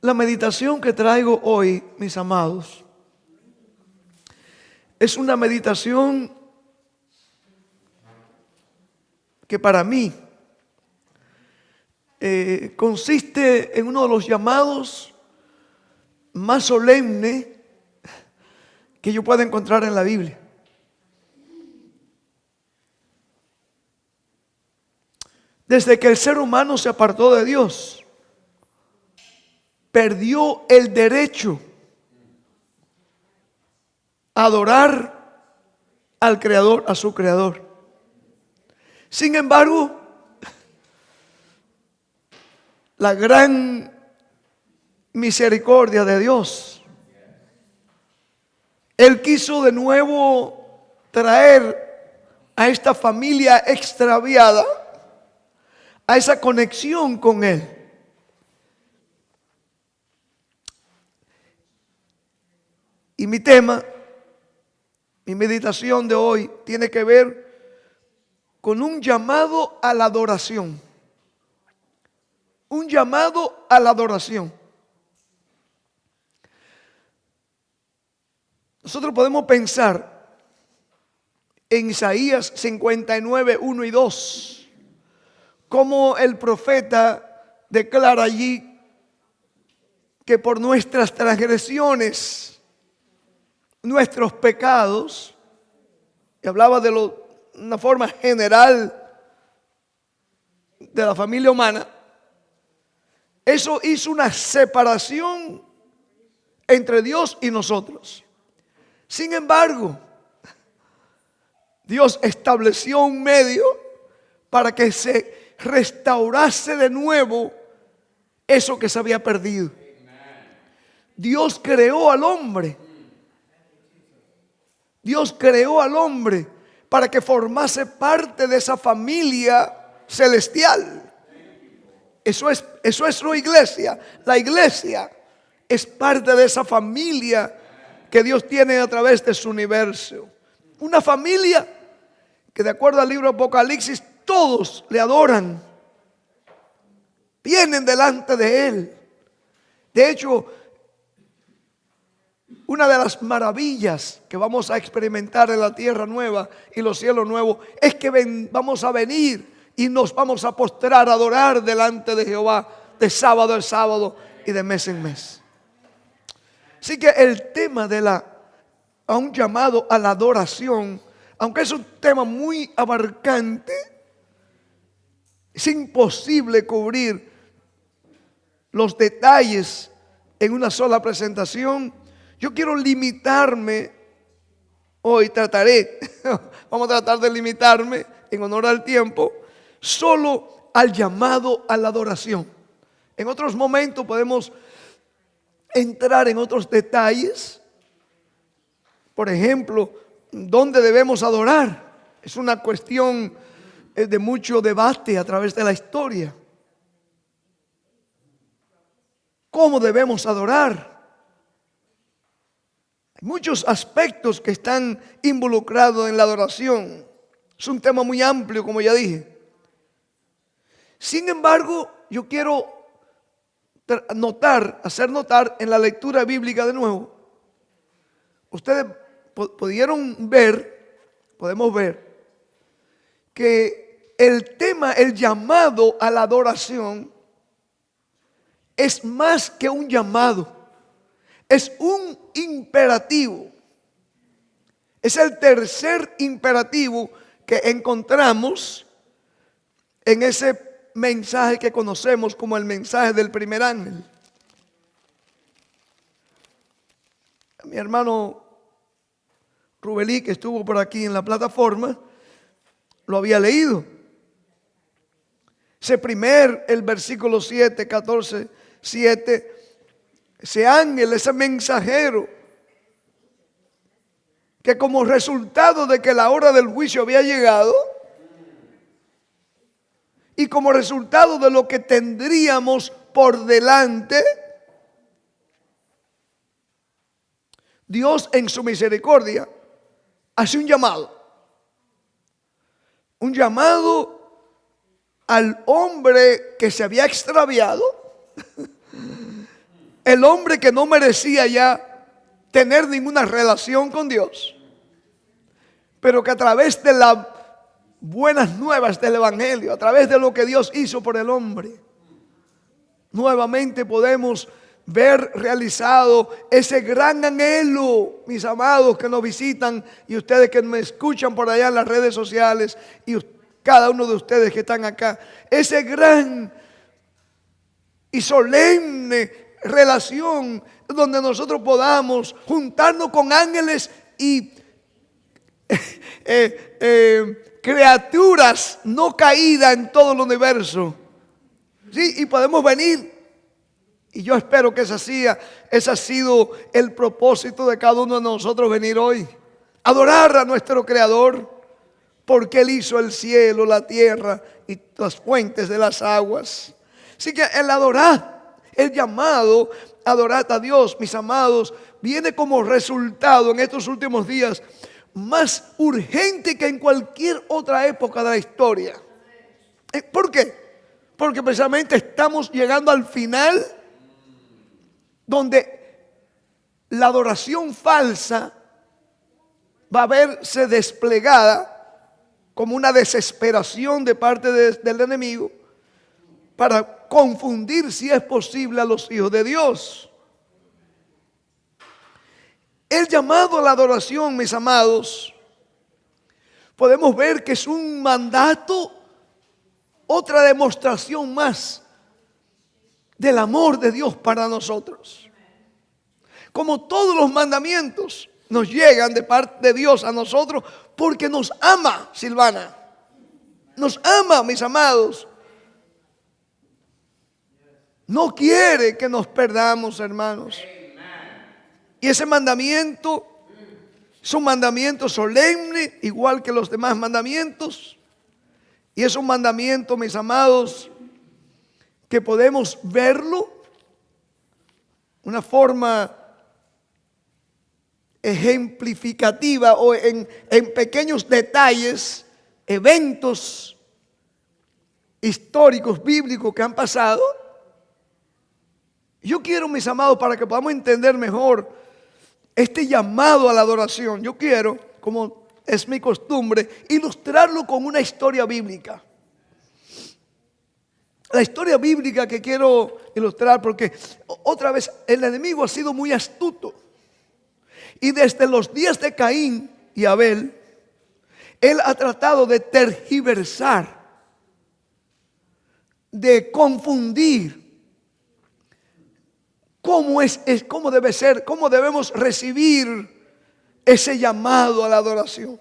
La meditación que traigo hoy, mis amados, es una meditación que para mí consiste en uno de los llamados más solemnes que yo pueda encontrar en la Biblia. Desde que el ser humano se apartó de Dios, perdió el derecho a adorar al Creador, a su Creador. Sin embargo, la gran misericordia de Dios, Él quiso de nuevo traer a esta familia extraviada a esa conexión con Él. Y mi tema, mi meditación de hoy tiene que ver con un llamado a la adoración. Un llamado a la adoración. Nosotros podemos pensar en Isaías 59, 1 y 2, como el profeta declara allí que por nuestras transgresiones, nuestros pecados, y hablaba de una forma general de la familia humana, eso hizo una separación entre Dios y nosotros. Sin embargo, Dios estableció un medio para que se restaurase de nuevo eso que se había perdido. Dios creó al hombre. Dios creó al hombre para que formase parte de esa familia celestial. Eso es su iglesia. La iglesia es parte de esa familia que Dios tiene a través de su universo. Una familia que, de acuerdo al libro de Apocalipsis, todos le adoran. Vienen delante de Él. De hecho, una de las maravillas que vamos a experimentar en la tierra nueva y los cielos nuevos es que vamos a venir y nos vamos a postrar a adorar delante de Jehová de sábado en sábado y de mes en mes. Así que el tema a un llamado a la adoración, aunque es un tema muy abarcante, es imposible cubrir los detalles en una sola presentación. Yo quiero limitarme, hoy vamos a tratar de limitarme en honor al tiempo, solo al llamado a la adoración. En otros momentos podemos entrar en otros detalles. Por ejemplo, ¿dónde debemos adorar? Es una cuestión de mucho debate a través de la historia. ¿Cómo debemos adorar? Hay muchos aspectos que están involucrados en la adoración. Es un tema muy amplio, como ya dije. Sin embargo, yo quiero hacer notar en la lectura bíblica de nuevo. Ustedes podemos ver que el llamado a la adoración es más que un llamado. Es un imperativo. Es el tercer imperativo que encontramos en ese mensaje que conocemos como el mensaje del primer ángel. Mi hermano Rubelí, que estuvo por aquí en la plataforma, lo había leído. El versículo 7, 14, 7. Ese ángel, ese mensajero, que como resultado de que la hora del juicio había llegado y como resultado de lo que tendríamos por delante, Dios en su misericordia hace un llamado al hombre que se había extraviado. el hombre que no merecía ya tener ninguna relación con Dios, pero que a través de las buenas nuevas del Evangelio, a través de lo que Dios hizo por el hombre, nuevamente podemos ver realizado ese gran anhelo, mis amados que nos visitan y ustedes que me escuchan por allá en las redes sociales y cada uno de ustedes que están acá, ese gran y solemne relación donde nosotros podamos juntarnos con ángeles y criaturas no caídas en todo el universo. Sí, y podemos venir. Y yo espero que ese ha sido el propósito de cada uno de nosotros, venir hoy. Adorar a nuestro Creador, porque Él hizo el cielo, la tierra y las fuentes de las aguas. Así que el adorar, el llamado a adorar a Dios, mis amados, viene como resultado en estos últimos días más urgente que en cualquier otra época de la historia. ¿Por qué? Porque precisamente estamos llegando al final donde la adoración falsa va a verse desplegada como una desesperación de parte del enemigo para confundir, si es posible, a los hijos de Dios. El llamado a la adoración, mis amados, podemos ver que es un mandato, otra demostración más del amor de Dios para nosotros. Como todos los mandamientos nos llegan de parte de Dios a nosotros porque nos ama, Silvana. Nos ama, mis amados. No quiere que nos perdamos, hermanos. Y ese mandamiento es un mandamiento solemne, igual que los demás mandamientos. Y es un mandamiento, mis amados, que podemos verlo, una forma ejemplificativa o en pequeños detalles, eventos históricos, bíblicos que han pasado. Yo quiero, mis amados, para que podamos entender mejor este llamado a la adoración, yo quiero, como es mi costumbre, ilustrarlo con una historia bíblica. La historia bíblica que quiero ilustrar, porque otra vez el enemigo ha sido muy astuto. Y desde los días de Caín y Abel, él ha tratado de tergiversar, de confundir cómo debe ser, cómo debemos recibir ese llamado a la adoración.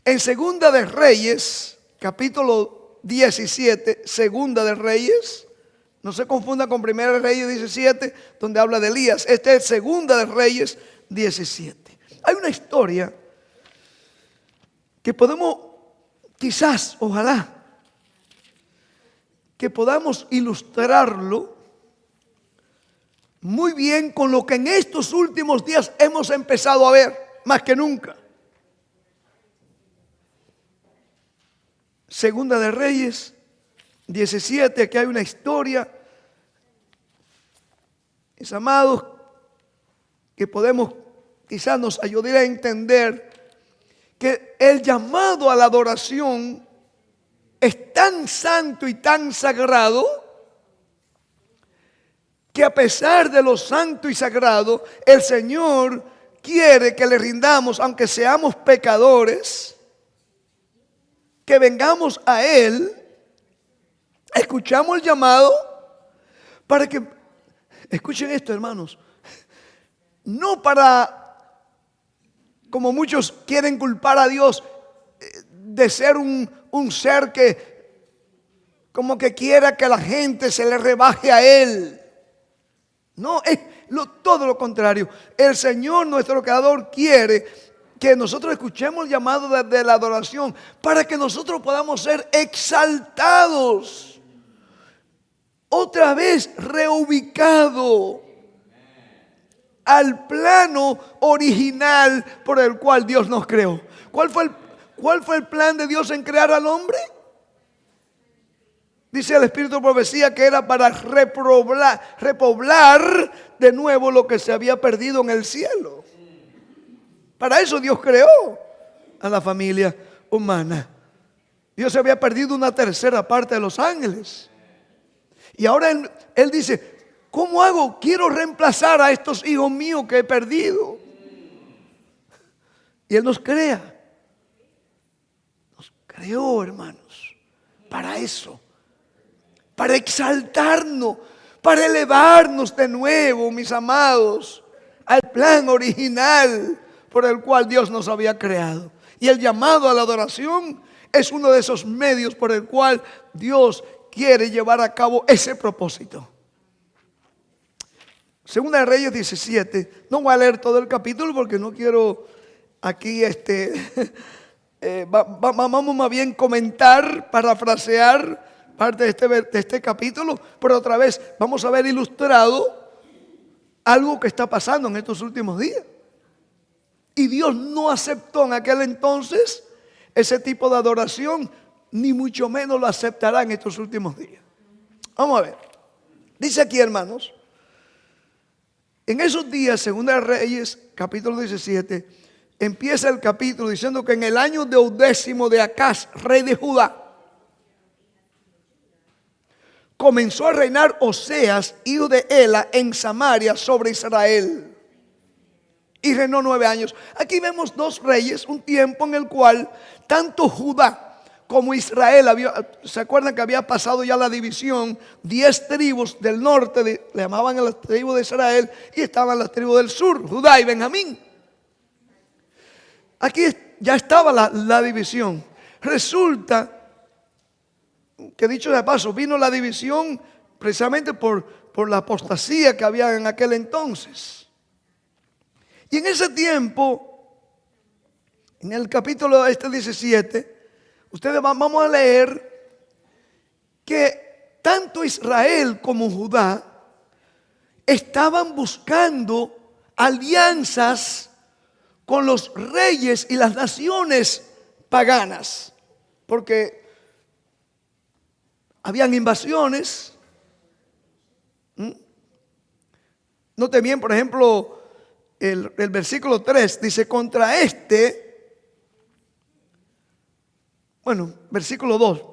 En Segunda de Reyes, capítulo 17, Segunda de Reyes, no se confunda con Primera de Reyes 17, donde habla de Elías. Este es Segunda de Reyes 17. Hay una historia que podemos, quizás, ojalá, que podamos ilustrarlo muy bien con lo que en estos últimos días hemos empezado a ver, más que nunca. Segunda de Reyes 17, aquí hay una historia, mis amados, que podemos, quizás nos ayude a entender que el llamado a la adoración es tan santo y tan sagrado que a pesar de lo santo y sagrado, el Señor quiere que le rindamos, aunque seamos pecadores, que vengamos a Él, escuchamos el llamado para que, escuchen esto, hermanos, no para, como muchos quieren culpar a Dios de ser un ser que como que quiera que la gente se le rebaje a Él. No, es todo lo contrario. El Señor, nuestro Creador, quiere que nosotros escuchemos el llamado de la adoración para que nosotros podamos ser exaltados, otra vez reubicado al plano original por el cual Dios nos creó. ¿Cuál fue el plan de Dios en crear al hombre? Dice el espíritu de profecía que era para repoblar de nuevo lo que se había perdido en el cielo. Para eso Dios creó a la familia humana. Dios se había perdido una tercera parte de los ángeles. Y ahora él dice, ¿cómo hago? Quiero reemplazar a estos hijos míos que he perdido. Y Él nos crea. Nos creó, hermanos, para eso. Para exaltarnos, para elevarnos de nuevo, mis amados, al plan original por el cual Dios nos había creado. Y el llamado a la adoración es uno de esos medios por el cual Dios quiere llevar a cabo ese propósito. Segunda de Reyes 17. No voy a leer todo el capítulo porque no quiero aquí vamos más bien comentar, parafrasear parte de este capítulo, pero otra vez vamos a ver ilustrado algo que está pasando en estos últimos días. Y Dios no aceptó en aquel entonces ese tipo de adoración, ni mucho menos lo aceptará en estos últimos días. Vamos a ver. Dice aquí, hermanos, en esos días, Segunda de Reyes, capítulo 17, empieza el capítulo diciendo que en el año 12 de Acaz, rey de Judá, comenzó a reinar Oseas, hijo de Ela, en Samaria sobre Israel. Y reinó 9 años. Aquí vemos dos reyes, un tiempo en el cual tanto Judá como Israel, ¿se acuerdan que había pasado ya la división? 10 tribus del norte, le llamaban a las tribus de Israel, y estaban las tribus del sur, Judá y Benjamín. Aquí ya estaba la división. Resulta que, dicho de paso, vino la división precisamente por la apostasía que había en aquel entonces. Y en ese tiempo, en el capítulo 17, ustedes vamos a leer que tanto Israel como Judá estaban buscando alianzas con los reyes y las naciones paganas, porque habían invasiones. Note bien, por ejemplo, el versículo 3 dice: contra versículo 2,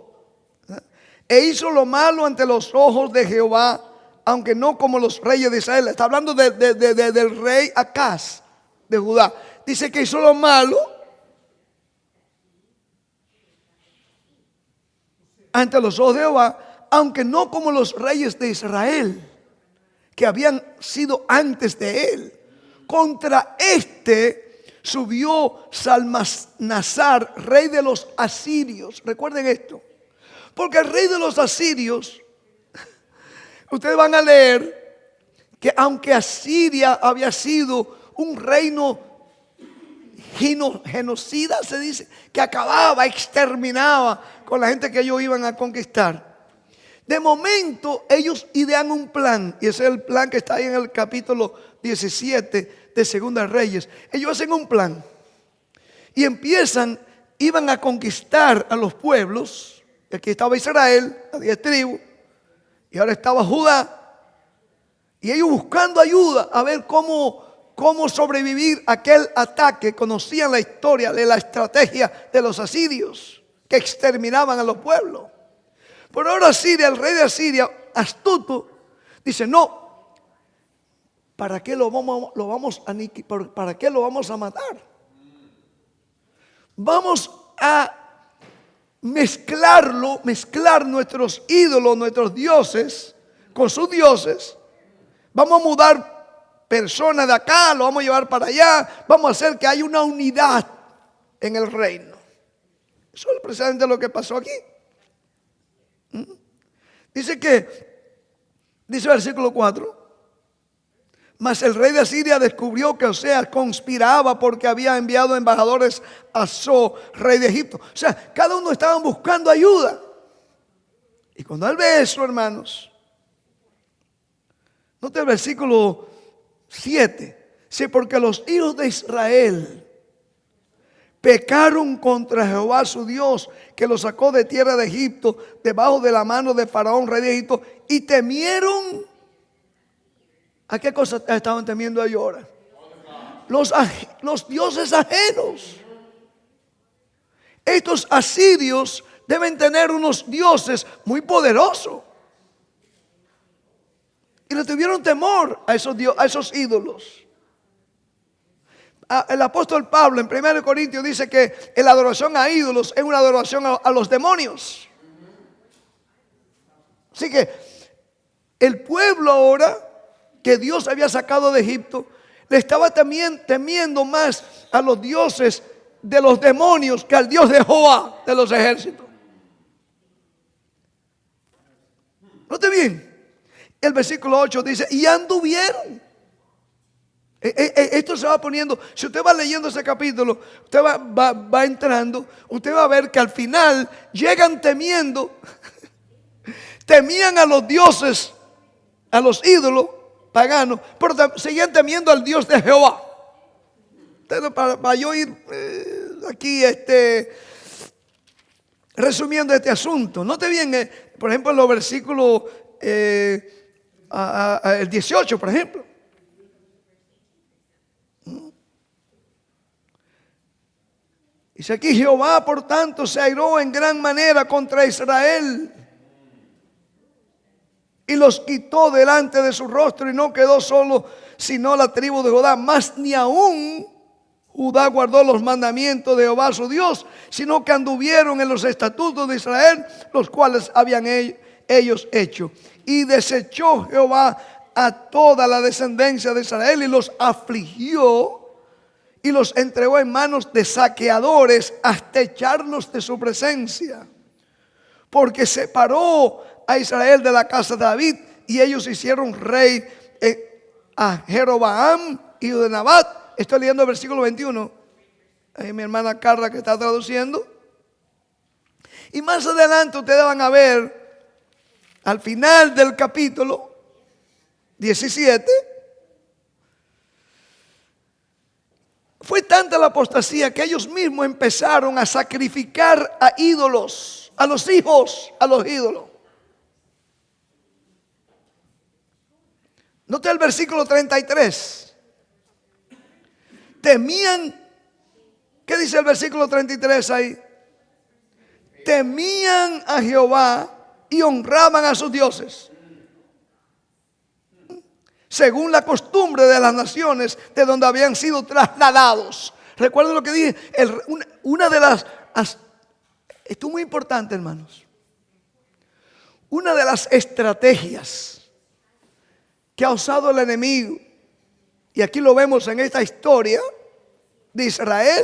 e hizo lo malo ante los ojos de Jehová, aunque no como los reyes de Israel. Está hablando del rey Acaz de Judá. Dice que hizo lo malo ante los ojos de Jehová, aunque no como los reyes de Israel, que habían sido antes de él. Contra subió Salmanasar, rey de los asirios. Recuerden esto, porque el rey de los asirios, ustedes van a leer que aunque Asiria había sido un reino genocida, se dice, que acababa, exterminaba con la gente que ellos iban a conquistar. De momento ellos idean un plan, y ese es el plan que está ahí en el capítulo 17 de Segunda Reyes. Ellos hacen un plan y iban a conquistar a los pueblos. Aquí estaba Israel, las 10 tribus, y ahora estaba Judá, y ellos buscando ayuda a ver cómo sobrevivir a aquel ataque. Conocían la historia de la estrategia de los asirios que exterminaban a los pueblos. Pero ahora Asiria, el rey de Asiria, astuto, dice: no, ¿para qué lo vamos a matar? Vamos a mezclar nuestros ídolos, nuestros dioses, con sus dioses. Vamos a mudar personas de acá, lo vamos a llevar para allá. Vamos a hacer que haya una unidad en el reino. Eso es precisamente lo que pasó aquí. Dice el versículo 4: mas el rey de Asiria descubrió que Oseas conspiraba porque había enviado embajadores a So, rey de Egipto. O sea, cada uno estaba buscando ayuda. Y cuando él ve eso, hermanos, note el versículo 7. Sí, porque los hijos de Israel pecaron contra Jehová su Dios, que los sacó de tierra de Egipto, debajo de la mano de Faraón, rey de Egipto, y temieron. ¿A qué cosa estaban temiendo ellos ahora? Los dioses ajenos. Estos asirios deben tener unos dioses muy poderosos. Y le tuvieron temor a esos ídolos. El apóstol Pablo en 1 Corintios dice que la adoración a ídolos es una adoración a los demonios. Así que el pueblo ahora que Dios había sacado de Egipto le estaba temiendo más a los dioses de los demonios que al Dios de Jehová de los ejércitos. Note bien, el versículo 8 dice, y anduvieron. Esto se va poniendo, si usted va leyendo ese capítulo, usted va entrando, usted va a ver que al final llegan temiendo, temían a los dioses, a los ídolos paganos, pero seguían temiendo al Dios de Jehová. Para yo ir aquí resumiendo este asunto, note bien, por ejemplo, en los versículos el 18, por ejemplo. Dice aquí, Jehová por tanto se airó en gran manera contra Israel y los quitó delante de su rostro, y no quedó solo sino la tribu de Judá, mas ni aún Judá guardó los mandamientos de Jehová su Dios, sino que anduvieron en los estatutos de Israel, los cuales habían ellos hecho. Y desechó Jehová a toda la descendencia de Israel y los afligió y los entregó en manos de saqueadores hasta echarlos de su presencia. Porque separó a Israel de la casa de David, y ellos hicieron rey a Jeroboam, hijo de Nabat. Estoy leyendo el versículo 21. Ahí mi hermana Carla que está traduciendo. Y más adelante ustedes van a ver, al final del capítulo 17, fue tanta la apostasía que ellos mismos empezaron a sacrificar a ídolos, a los hijos, a los ídolos. Note el versículo 33. Temían, ¿qué dice el versículo 33 ahí? Temían a Jehová y honraban a sus dioses, según la costumbre de las naciones de donde habían sido trasladados. Recuerden lo que dije, una de las, esto es muy importante, hermanos, una de las estrategias que ha usado el enemigo, y aquí lo vemos en esta historia de Israel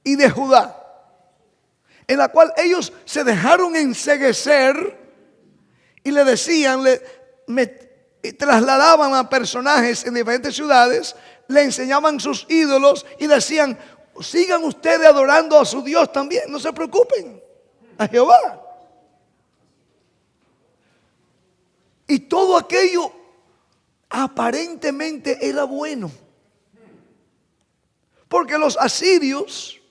y de Judá, en la cual ellos se dejaron enceguecer y le decían, trasladaban a personajes en diferentes ciudades, le enseñaban sus ídolos y decían, sigan ustedes adorando a su Dios también, no se preocupen, a Jehová. Y todo aquello aparentemente era bueno, porque los asirios,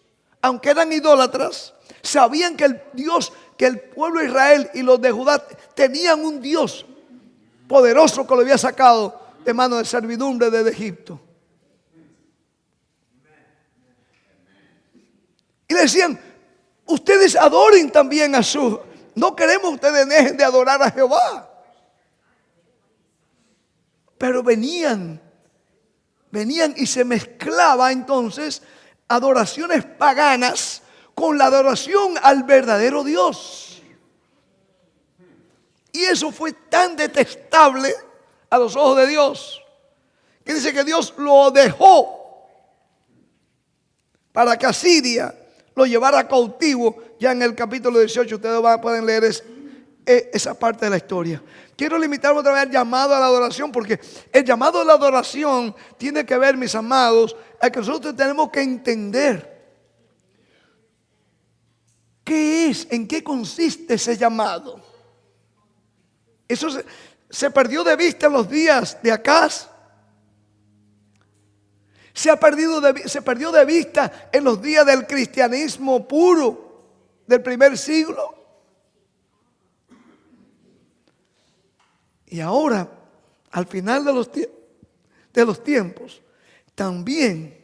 aunque eran idólatras, sabían que el Dios, que el pueblo de Israel y los de Judá tenían un Dios poderoso que lo había sacado de mano de servidumbre desde Egipto. Y le decían, ustedes adoren también a su, no queremos que ustedes dejen de adorar a Jehová. Pero venían y se mezclaba entonces adoraciones paganas con la adoración al verdadero Dios. Y eso fue tan detestable a los ojos de Dios, que dice que Dios lo dejó para que Asiria lo llevara cautivo. Ya en el capítulo 18 ustedes pueden leer esa parte de la historia. Quiero limitarme otra vez al llamado a la adoración, porque el llamado a la adoración tiene que ver, mis amados, a que nosotros tenemos que entender qué es, en qué consiste ese llamado. Eso se perdió de vista en los días de Acaz. Se perdió de vista en los días del cristianismo puro del primer siglo. Y ahora, al final de los tiempos, también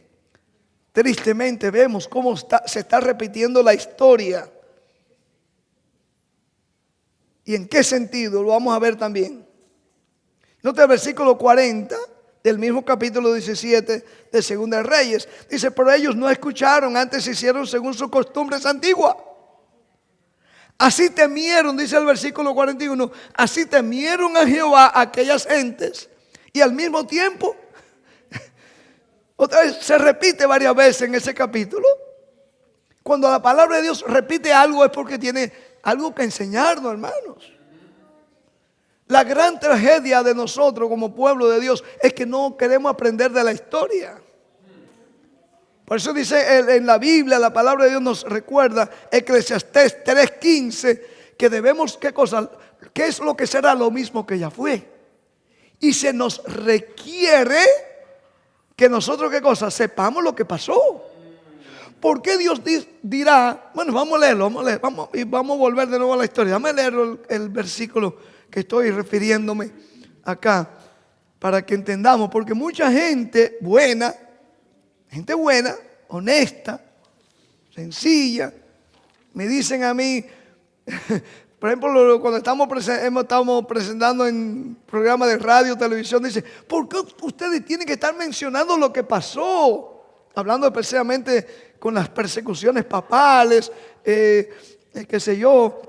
tristemente vemos cómo se está repitiendo la historia. ¿Y en qué sentido? Lo vamos a ver también. Nota el versículo 40 del mismo capítulo 17 de Segunda de Reyes. Dice, pero ellos no escucharon, antes hicieron según sus costumbres antiguas. Así temieron, dice el versículo 41, así temieron a Jehová aquellas gentes. Y al mismo tiempo, otra vez se repite varias veces en ese capítulo. Cuando la palabra de Dios repite algo es porque tiene algo que enseñarnos, hermanos. La gran tragedia de nosotros como pueblo de Dios es que no queremos aprender de la historia. Por eso dice en la Biblia, la palabra de Dios nos recuerda, Eclesiastés 3:15, que debemos, ¿qué cosa? ¿Qué es lo que será? Lo mismo que ya fue. Y se nos requiere que nosotros, ¿qué cosa? Sepamos lo que pasó. ¿Por qué Dios dirá? Bueno, vamos a leerlo, vamos a volver de nuevo a la historia. Dame leer el versículo que estoy refiriéndome acá, para que entendamos, porque mucha gente buena, honesta, sencilla, me dicen a mí, por ejemplo, cuando estamos presentando en programas de radio, televisión, dice, ¿por qué ustedes tienen que estar mencionando lo que pasó? Hablando especialmente con las persecuciones papales, qué sé yo,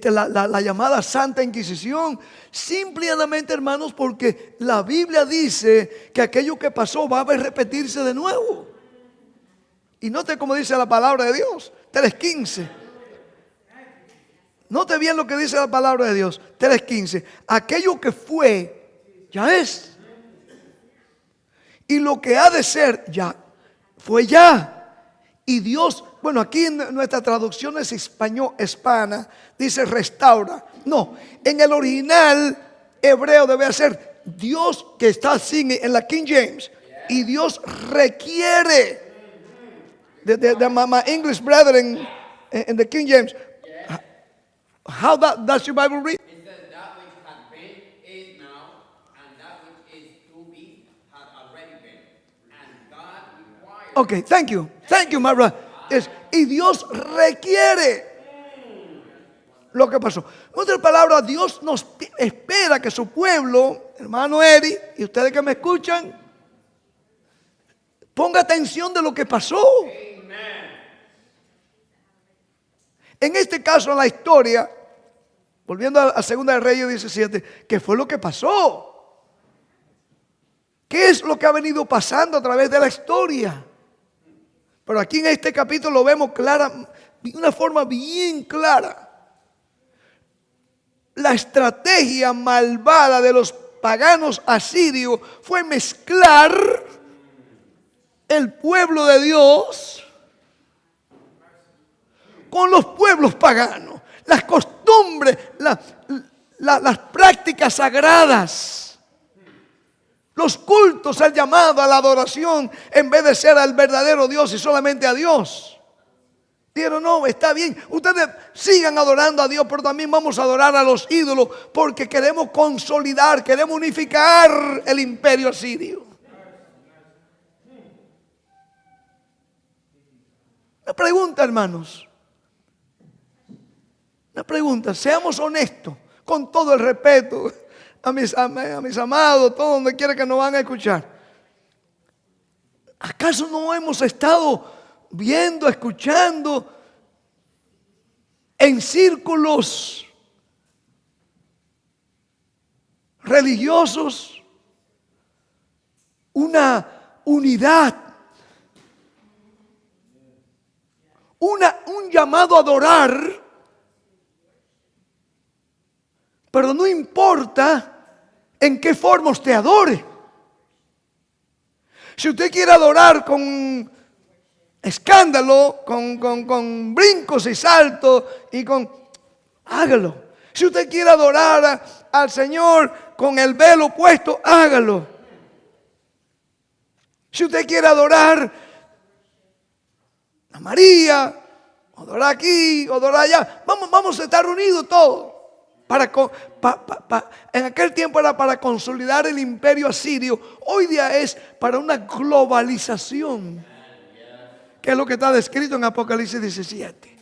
la llamada Santa Inquisición, simplemente, hermanos, porque la Biblia dice que aquello que pasó va a repetirse de nuevo. Y note cómo dice la palabra de Dios, 3:15. Note bien lo que dice la palabra de Dios, 3:15. Aquello que fue, ya es. Y lo que ha de ser, ya fue ya. Y Dios, bueno, aquí en nuestra traducción es hispana, dice restaura. No, en el original hebreo debe ser Dios, que está así en la King James. Y Dios requiere. My English brethren in the King James. How does your Bible read? It says that which had been, is now, and that which is to be, had already been. And God requires. Okay, thank you, my brother. Y Dios requiere lo que pasó. En otras palabras, Dios nos espera que su pueblo, hermano Eri, y ustedes que me escuchan, ponga atención de lo que pasó. En este caso, en la historia, volviendo a Segunda de Reyes 17, ¿qué fue lo que pasó? ¿Qué es lo que ha venido pasando a través de la historia? Pero aquí en este capítulo lo vemos de una forma bien clara. La estrategia malvada de los paganos asirios fue mezclar el pueblo de Dios con los pueblos paganos, las costumbres, las prácticas sagradas, los cultos, el llamado a la adoración, en vez de ser al verdadero Dios y solamente a Dios. Dijeron, no, está bien, ustedes sigan adorando a Dios, pero también vamos a adorar a los ídolos, porque queremos consolidar, queremos unificar el imperio asirio. Una pregunta, hermanos. Una pregunta, seamos honestos, con todo el respeto a mis amados, todo donde quiera que nos van a escuchar. ¿Acaso no hemos estado viendo, escuchando en círculos religiosos una unidad, un llamado a adorar? Pero no importa en qué forma usted adore. Si usted quiere adorar con escándalo, con brincos y saltos hágalo. Si usted quiere adorar al Señor con el velo puesto, hágalo. Si usted quiere adorar a María, adorar aquí, adorar allá, vamos a estar unidos todos. En aquel tiempo era para consolidar el imperio asirio. Hoy día es para una globalización, que es lo que está descrito en Apocalipsis 17.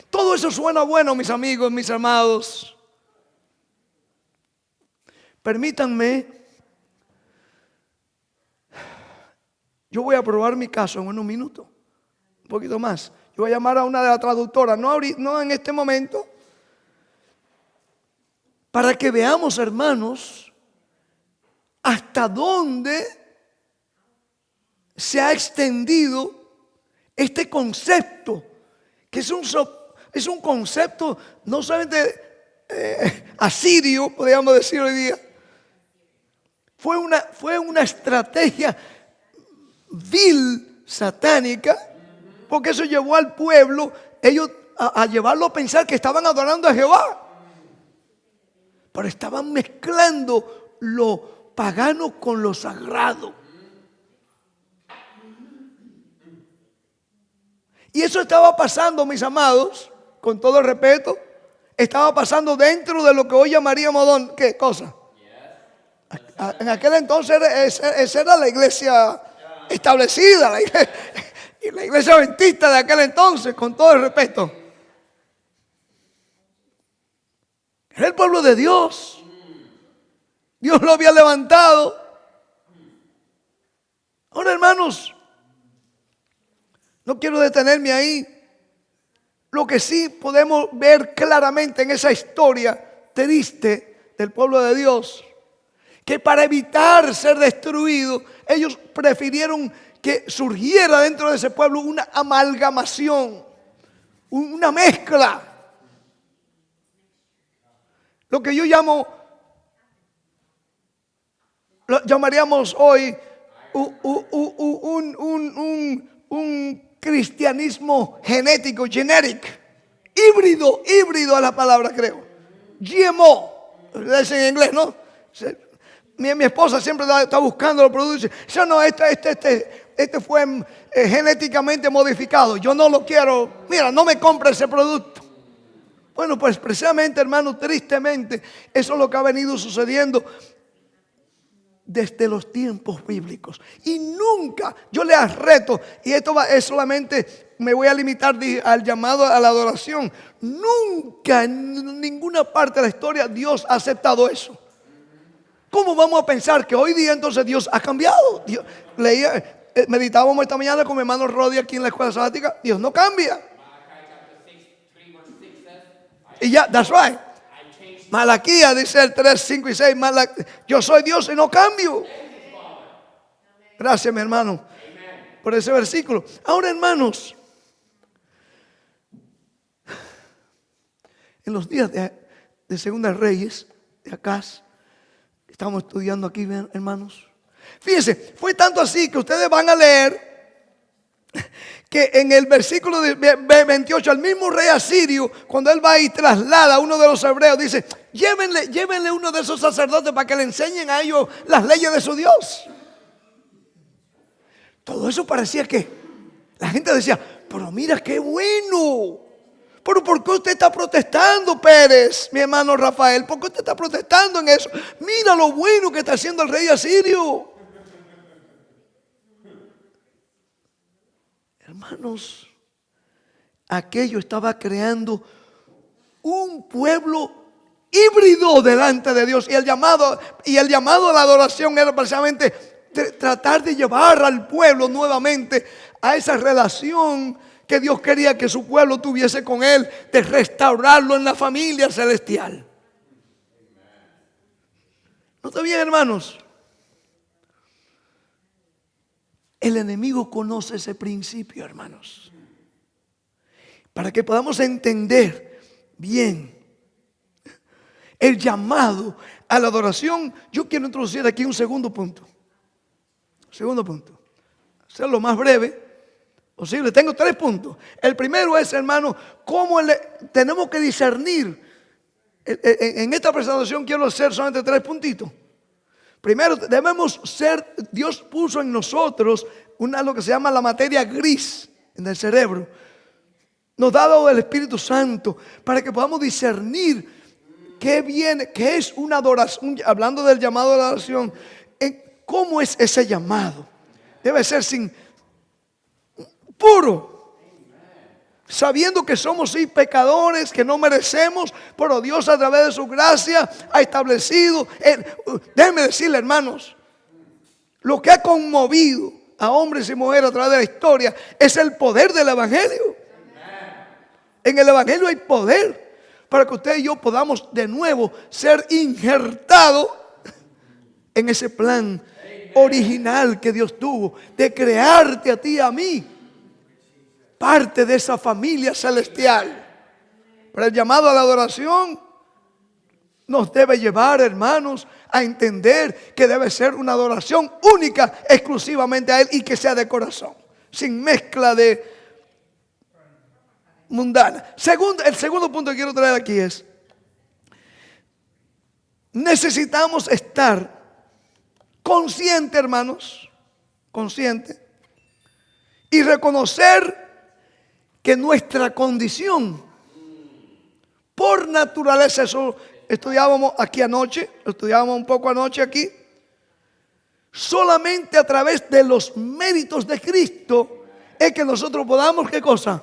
Todo eso suena bueno, mis amigos, mis amados. Permítanme, yo voy a probar mi caso en unos minutos, un poquito más. Yo voy a llamar a una de las traductoras, no en este momento, para que veamos, hermanos, hasta dónde se ha extendido este concepto, que es un concepto no solamente asirio, podríamos decir hoy día. Fue una estrategia vil, satánica, porque eso llevó al pueblo, ellos a llevarlo a pensar que estaban adorando a Jehová. Pero estaban mezclando lo pagano con lo sagrado. Y eso estaba pasando, mis amados, con todo el respeto, estaba pasando dentro de lo que hoy llamaríamos, ¿qué cosa? En aquel entonces esa era la iglesia establecida, la iglesia adventista de aquel entonces, con todo el respeto. Era el pueblo de Dios. Dios lo había levantado. Ahora, hermanos, no quiero detenerme ahí. Lo que sí podemos ver claramente en esa historia triste del pueblo de Dios, que para evitar ser destruido, ellos prefirieron que surgiera dentro de ese pueblo una amalgamación, una mezcla. Lo que yo llamaríamos hoy un cristianismo genético, híbrido a la palabra, creo. GMO, es en inglés, ¿no? Mi esposa siempre está buscando los productos. Yo no, este fue genéticamente modificado. Yo no lo quiero. Mira, no me compre ese producto. Bueno, pues precisamente, hermano, tristemente, eso es lo que ha venido sucediendo desde los tiempos bíblicos. Y nunca, yo les reto, y esto es solamente, me voy a limitar al llamado a la adoración. Nunca en ninguna parte de la historia Dios ha aceptado eso. ¿Cómo vamos a pensar que hoy día entonces Dios ha cambiado? Meditábamos esta mañana con mi hermano Rodi aquí en la escuela sabática. Dios no cambia. Y ya, that's right. Malaquías dice el 3, 5 y 6. Yo soy Dios y no cambio. Gracias, mi hermano, por ese versículo. Ahora, hermanos, en los días de Segunda Reyes, de Acaz, estamos estudiando aquí, hermanos. Fíjense, fue tanto así que ustedes van a leer que en el versículo de 28, al mismo rey asirio, cuando él va y traslada a uno de los hebreos, dice: llévenle uno de esos sacerdotes para que le enseñen a ellos las leyes de su Dios. Todo eso parecía que la gente decía: pero mira qué bueno. Pero ¿por qué usted está protestando, Pérez, mi hermano Rafael? ¿Por qué usted está protestando en eso? Mira lo bueno que está haciendo el rey asirio. Hermanos, aquello estaba creando un pueblo híbrido delante de Dios. Y el llamado a la adoración era precisamente tratar de llevar al pueblo nuevamente a esa relación que Dios quería que su pueblo tuviese con Él, de restaurarlo en la familia celestial. ¿No está bien, hermanos? El enemigo conoce ese principio, hermanos. Para que podamos entender bien el llamado a la adoración, yo quiero introducir aquí un segundo punto. Segundo punto. Ser lo más breve posible. Tengo 3 puntos. El primero es, hermano, cómo tenemos que discernir. En esta presentación quiero hacer solamente 3 puntitos. Primero debemos ser, Dios puso en nosotros lo que se llama la materia gris en el cerebro. Nos ha dado el Espíritu Santo para que podamos discernir qué viene, qué es una adoración. Hablando del llamado de la adoración, ¿cómo es ese llamado? Debe ser puro, sabiendo que somos pecadores, que no merecemos, pero Dios a través de su gracia ha establecido. Déjenme decirle, hermanos, lo que ha conmovido a hombres y mujeres a través de la historia es el poder del Evangelio. En el Evangelio hay poder para que usted y yo podamos de nuevo ser injertados en ese plan original que Dios tuvo de crearte a ti y a mí parte de esa familia celestial. Pero el llamado a la adoración nos debe llevar, hermanos, a entender que debe ser una adoración única, exclusivamente a Él, y que sea de corazón, sin mezcla de mundana. El segundo punto que quiero traer aquí es: necesitamos estar consciente, hermanos, consciente, y reconocer que nuestra condición por naturaleza, eso estudiábamos aquí anoche, estudiábamos un poco anoche aquí, solamente a través de los méritos de Cristo es que nosotros podamos, ¿qué cosa?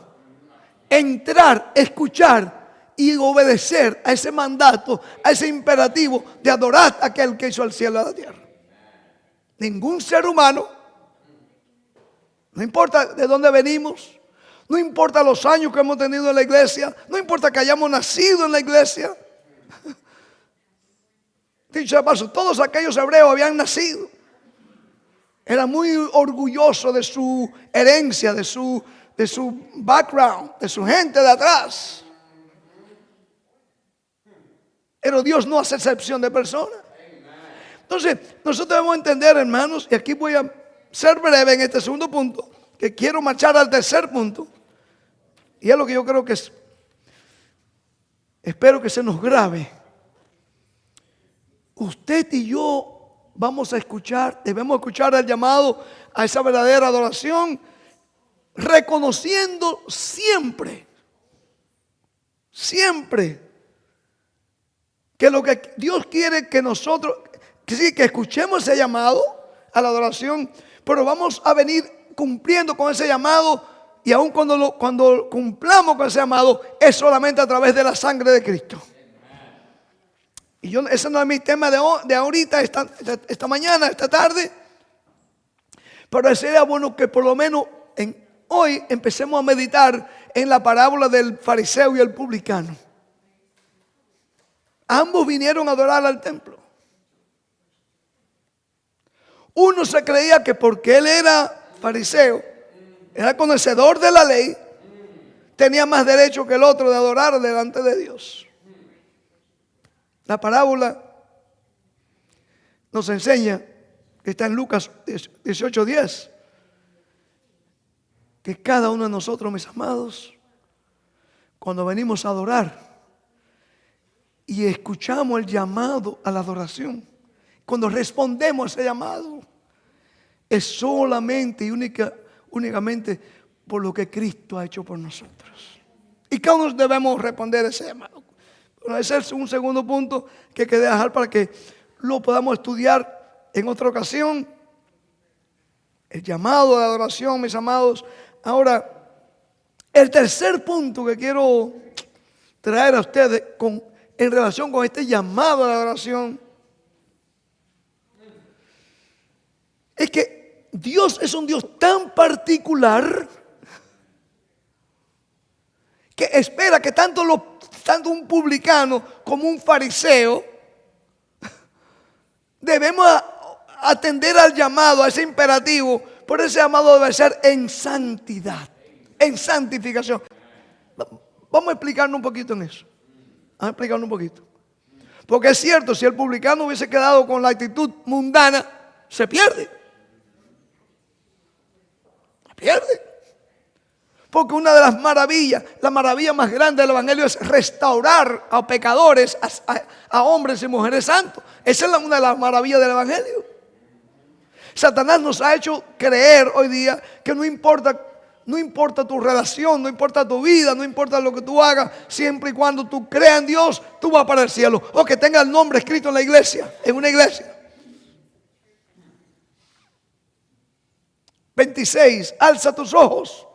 Entrar, escuchar y obedecer a ese mandato, a ese imperativo de adorar a aquel que hizo el cielo y la tierra. Ningún ser humano, no importa de dónde venimos, no importa los años que hemos tenido en la iglesia, no importa que hayamos nacido en la iglesia. Dicho de paso, todos aquellos hebreos habían nacido. Era muy orgulloso de su herencia, de su background, de su gente de atrás. Pero Dios no hace excepción de personas. Entonces, nosotros debemos entender, hermanos, y aquí voy a ser breve en este segundo punto, que quiero marchar al tercer punto, y es lo que yo creo que es, espero que se nos grabe. Usted y yo vamos a escuchar, debemos escuchar el llamado a esa verdadera adoración, reconociendo siempre que lo que Dios quiere que nosotros, que sí, que escuchemos ese llamado a la adoración, pero vamos a venir cumpliendo con ese llamado, y aun cuando cumplamos con ese llamado es solamente a través de la sangre de Cristo. Y ese no es mi tema de ahorita, esta mañana, esta tarde, pero sería bueno que por lo menos hoy empecemos a meditar en la parábola del fariseo y el publicano. Ambos vinieron a adorar al templo. Uno se creía que porque él era fariseo, era conocedor de la ley, tenía más derecho que el otro de adorar delante de Dios. La parábola nos enseña, que está en Lucas 18:10, que cada uno de nosotros, mis amados, cuando venimos a adorar y escuchamos el llamado a la adoración, cuando respondemos a ese llamado, es solamente y únicamente por lo que Cristo ha hecho por nosotros. Y cada uno debemos responder a ese llamado. Pero ese es un segundo punto que quería dejar para que lo podamos estudiar en otra ocasión. El llamado a la adoración, mis amados. Ahora, el tercer punto que quiero traer a ustedes en relación con este llamado a la adoración es que Dios es un Dios tan particular que espera que tanto un publicano como un fariseo debemos atender al llamado, a ese imperativo. Por ese llamado debe ser en santidad, en santificación. Vamos a explicarnos un poquito en eso. Vamos a explicarnos un poquito. Porque es cierto, si el publicano hubiese quedado con la actitud mundana, se pierde. Se pierde. Porque una de las maravillas, la maravilla más grande del Evangelio es restaurar a pecadores, a hombres y mujeres santos. Esa es una de las maravillas del Evangelio. Satanás nos ha hecho creer hoy día que no importa tu relación, no importa tu vida, no importa lo que tú hagas, siempre y cuando tú creas en Dios, tú vas para el cielo. O que tenga el nombre escrito en la iglesia, en una iglesia. 26, alza tus ojos.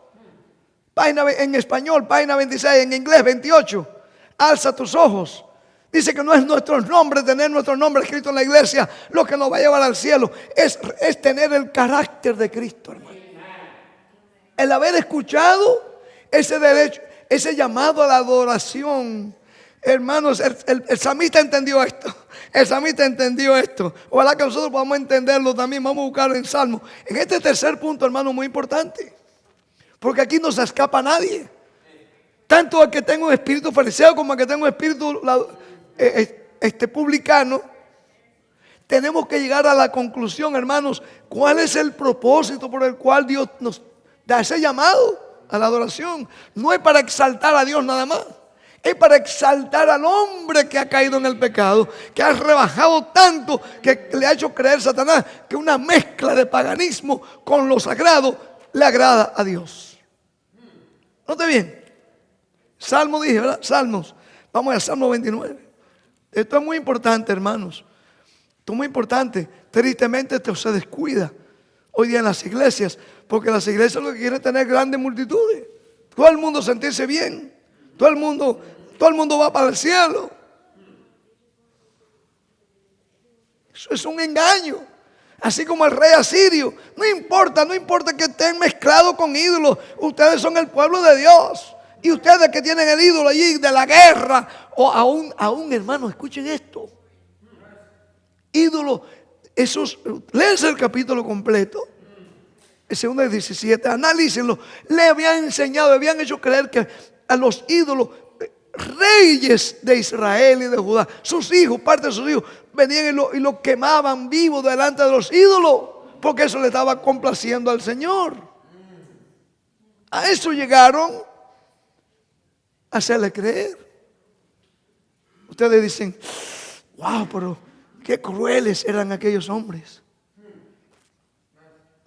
Página en español, página 26, en inglés 28. Alza tus ojos. Dice que no es nuestro nombre, tener nuestro nombre escrito en la iglesia, lo que nos va a llevar al cielo. Es tener el carácter de Cristo, hermano. El haber escuchado ese derecho, ese llamado a la adoración. Hermanos, el salmista entendió esto. El salmista entendió esto. Ojalá que nosotros podamos entenderlo también. Vamos a buscarlo en Salmo. En este tercer punto, hermano, muy importante. Porque aquí no se escapa nadie. Tanto el que tenga un espíritu fariseo como el que tenga un espíritu publicano. Tenemos que llegar a la conclusión, hermanos, cuál es el propósito por el cual Dios nos da ese llamado a la adoración. No es para exaltar a Dios nada más. Es para exaltar al hombre que ha caído en el pecado, que ha rebajado tanto, que le ha hecho creer Satanás que una mezcla de paganismo con lo sagrado le agrada a Dios. Note bien. Salmo dije, ¿verdad? Salmos. Vamos al Salmo 29. Esto es muy importante, hermanos. Esto es muy importante. Tristemente esto se descuida hoy día en las iglesias, porque las iglesias lo que quieren es tener grandes multitudes. Todo el mundo sentirse bien. Todo el mundo va para el cielo. Eso es un engaño. Así como el rey asirio. No importa que estén mezclados con ídolos. Ustedes son el pueblo de Dios. Y ustedes que tienen el ídolo allí de la guerra. O aún hermanos, escuchen esto. Ídolos, léanse el capítulo completo. El segundo de 17, analícenlo. Le habían enseñado, le habían hecho creer que a los ídolos, reyes de Israel y de Judá, sus hijos, parte de sus hijos, venían y lo quemaban vivo delante de los ídolos, porque eso le estaba complaciendo al Señor. A eso llegaron a hacerle creer. Ustedes dicen, wow, pero qué crueles eran aquellos hombres.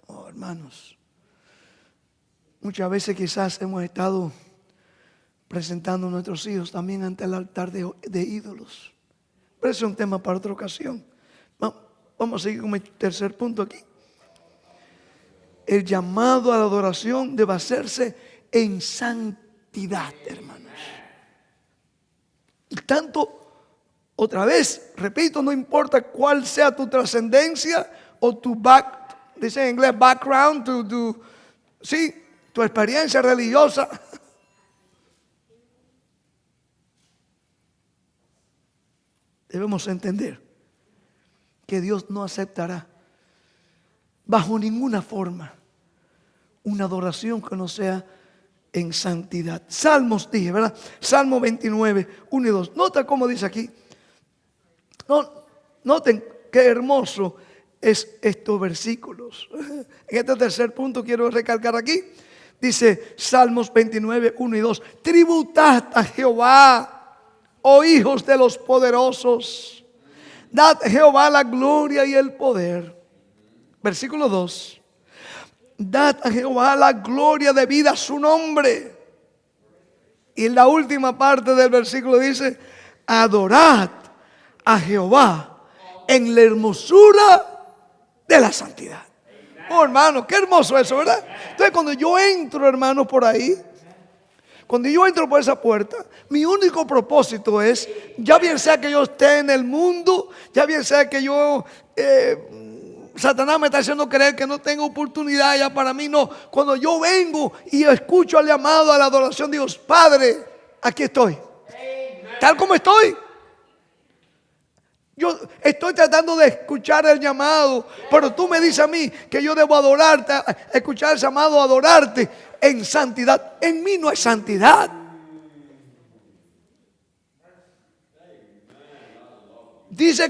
Oh, hermanos, muchas veces quizás hemos estado presentando a nuestros hijos también ante el altar de ídolos. Pero ese es un tema para otra ocasión. Vamos a seguir con mi tercer punto aquí. El llamado a la adoración debe hacerse en santidad, hermanos. Y tanto, otra vez, repito, no importa cuál sea tu trascendencia o tu dice en inglés background, tu experiencia religiosa. Debemos entender que Dios no aceptará bajo ninguna forma una adoración que no sea en santidad. Salmos dije, ¿verdad? Salmo 29, 1 y 2. Nota cómo dice aquí. Noten qué hermoso es estos versículos. En este tercer punto quiero recalcar aquí. Dice Salmos 29, 1 y 2. Tributad a Jehová, oh hijos de los poderosos, dad a Jehová la gloria y el poder. Versículo 2. Dad a Jehová la gloria debida a su nombre. Y en la última parte del versículo dice, adorad a Jehová en la hermosura de la santidad. Oh, hermano, qué hermoso eso, ¿verdad? Entonces cuando yo entro, hermano, por ahí, cuando yo entro por esa puerta, mi único propósito es, ya bien sea que yo esté en el mundo, ya bien sea que yo, Satanás me está haciendo creer que no tengo oportunidad ya para mí, no. Cuando yo vengo y escucho el llamado a la adoración, digo, Padre, aquí estoy. Tal como estoy. Yo estoy tratando de escuchar el llamado, pero tú me dices a mí que yo debo adorarte, escuchar el llamado a adorarte en santidad. En mí no hay santidad. Dice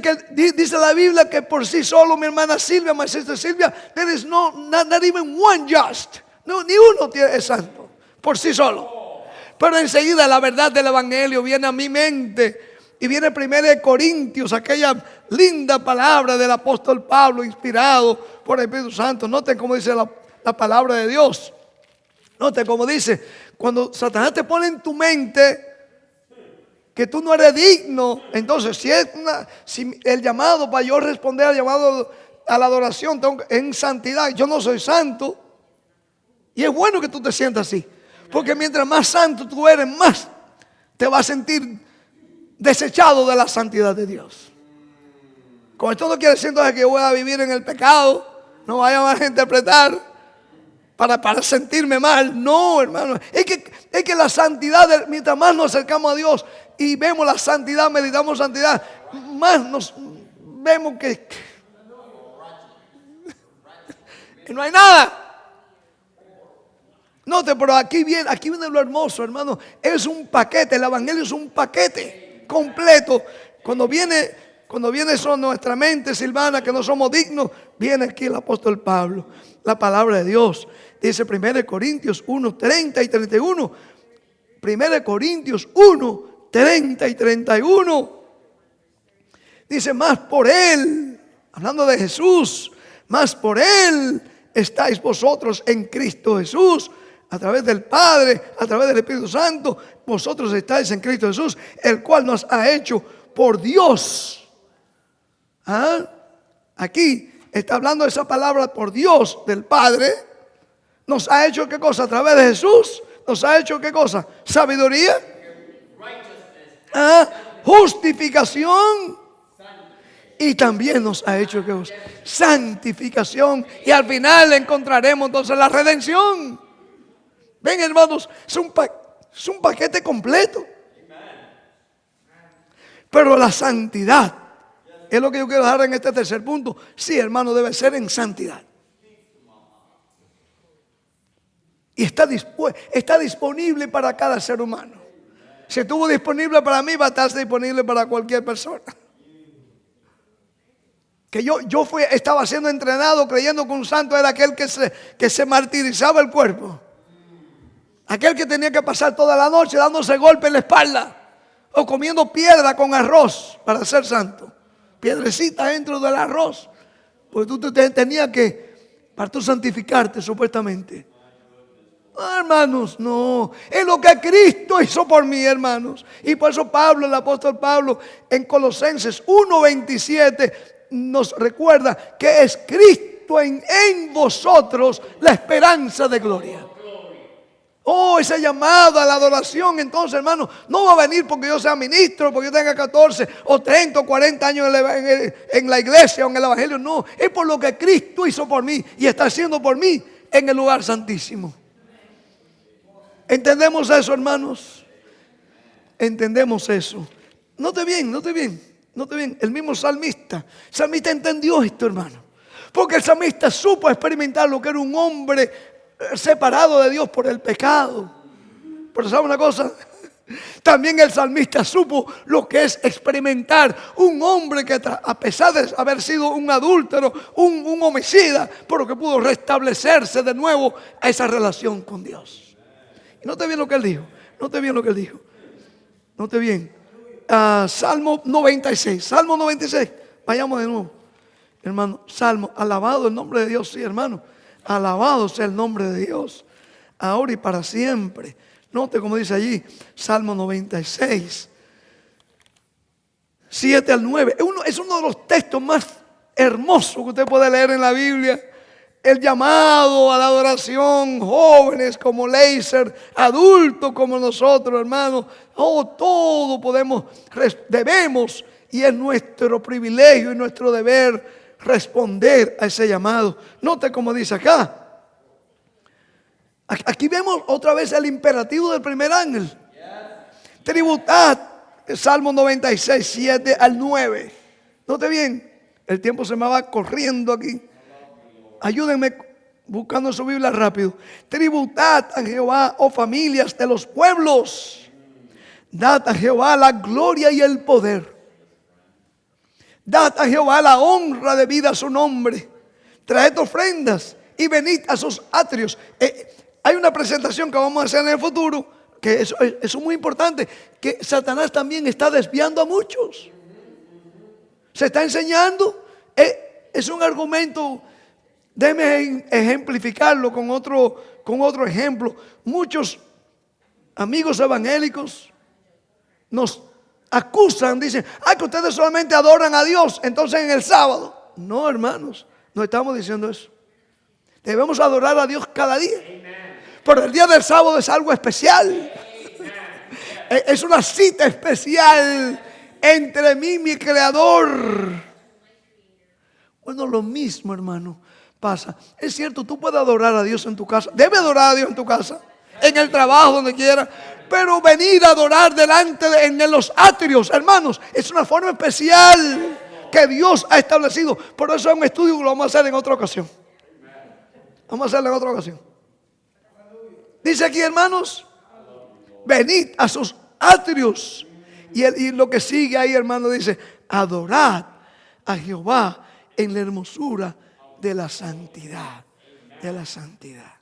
la Biblia que por sí solo mi hermana Silvia, my sister Silvia, there is not even one just. No, ni uno es santo. por sí solo. Pero enseguida la verdad del evangelio viene a mi mente. Y viene 1 Corintios, aquella linda palabra del apóstol Pablo, inspirado por el Espíritu Santo. Noten cómo dice la palabra de Dios. Noten cómo dice, cuando Satanás te pone en tu mente que tú no eres digno, entonces si el llamado para yo responder al llamado a la adoración en santidad, yo no soy santo. Y es bueno que tú te sientas así, porque mientras más santo tú eres, más te vas a sentir desechado de la santidad de Dios. Con esto no quiere decir entonces que yo voy a vivir en el pecado, no vayan a interpretar para sentirme mal. No, hermano, es que la santidad, mientras más nos acercamos a Dios y vemos la santidad, meditamos santidad, más nos vemos que no hay nada. Note, pero aquí viene lo hermoso, hermano. Es un paquete, el evangelio es un paquete completo. Cuando viene eso a nuestra mente, Silvana, que no somos dignos, viene aquí el apóstol Pablo, la palabra de Dios. Dice 1 Corintios 1, 30 y 31. 1 Corintios 1, 30 y 31. Dice, más por Él, hablando de Jesús, más por Él estáis vosotros en Cristo Jesús. A través del Padre, a través del Espíritu Santo, vosotros estáis en Cristo Jesús, el cual nos ha hecho por Dios. Aquí está hablando esa palabra por Dios del Padre. Nos ha hecho ¿qué cosa? A través de Jesús. Nos ha hecho ¿qué cosa? Sabiduría. Justificación. Y también nos ha hecho ¿qué cosa? Santificación. Y al final encontraremos entonces la redención. Ven, hermanos, es un paquete completo. Pero la santidad es lo que yo quiero dejar en este tercer punto. Sí, hermano, debe ser en santidad. Y está disponible para cada ser humano. Si estuvo disponible para mí, va a estar disponible para cualquier persona. Que yo estaba siendo entrenado creyendo que un santo era aquel que se martirizaba el cuerpo. Aquel que tenía que pasar toda la noche dándose golpe en la espalda o comiendo piedra con arroz para ser santo. Piedrecita dentro del arroz. Porque tú tenías que, para tú santificarte supuestamente. Hermanos, no. Es lo que Cristo hizo por mí, hermanos. Y por eso Pablo, el apóstol Pablo, en Colosenses 1:27 nos recuerda que es Cristo en vosotros la esperanza de gloria. Oh, ese llamado a la adoración, entonces, hermano, no va a venir porque yo sea ministro, porque yo tenga 14 o 30 o 40 años en la iglesia o en el evangelio. No, es por lo que Cristo hizo por mí y está haciendo por mí en el lugar santísimo. ¿Entendemos eso, hermanos? Entendemos eso. Note bien. El mismo salmista entendió esto, hermano. Porque el salmista supo experimentar lo que era un hombre separado de Dios por el pecado. Pero ¿sabe una cosa? También el salmista supo lo que es experimentar un hombre que a pesar de haber sido un adúltero, un homicida, pero que pudo restablecerse de nuevo a esa relación con Dios. Y note bien lo que él dijo. Note bien. Salmo 96. Vayamos de nuevo. Hermano, Salmo, alabado el nombre de Dios, sí, hermano. Alabado sea el nombre de Dios, ahora y para siempre. Note como dice allí, Salmo 96, 7 al 9. Es uno de los textos más hermosos que usted puede leer en la Biblia. El llamado a la adoración, jóvenes como Leiser, adultos como nosotros, hermanos. Todo debemos, y es nuestro privilegio y nuestro deber responder a ese llamado. Note como dice acá. Aquí vemos otra vez el imperativo del primer ángel. Tributad, Salmo 96, 7 al 9. Note bien, el tiempo se me va corriendo aquí. Ayúdenme buscando su Biblia rápido. Tributad a Jehová, oh familias de los pueblos. Dad a Jehová la gloria y el poder. Dad a Jehová la honra debida a su nombre. Traed ofrendas y venid a sus atrios. hay una presentación que vamos a hacer en el futuro, que eso es muy importante, que Satanás también está desviando a muchos. Se está enseñando, es un argumento, déjeme ejemplificarlo con otro ejemplo. Muchos amigos evangélicos nos acusan, dicen, que ustedes solamente adoran a Dios, entonces en el sábado. No, hermanos, no estamos diciendo eso. Debemos adorar a Dios cada día. Pero el día del sábado es algo especial. Es una cita especial entre mí y mi Creador. Bueno, lo mismo, hermano, pasa. Es cierto, tú puedes adorar a Dios en tu casa. Debes adorar a Dios en tu casa, en el trabajo, donde quiera. Pero venir a adorar en los atrios, hermanos, es una forma especial que Dios ha establecido. Por eso es un estudio que lo vamos a hacer en otra ocasión. Vamos a hacerlo en otra ocasión. Dice aquí, hermanos, venid a sus atrios. Y lo que sigue ahí, hermano, dice, adorad a Jehová en la hermosura de la santidad. De la santidad.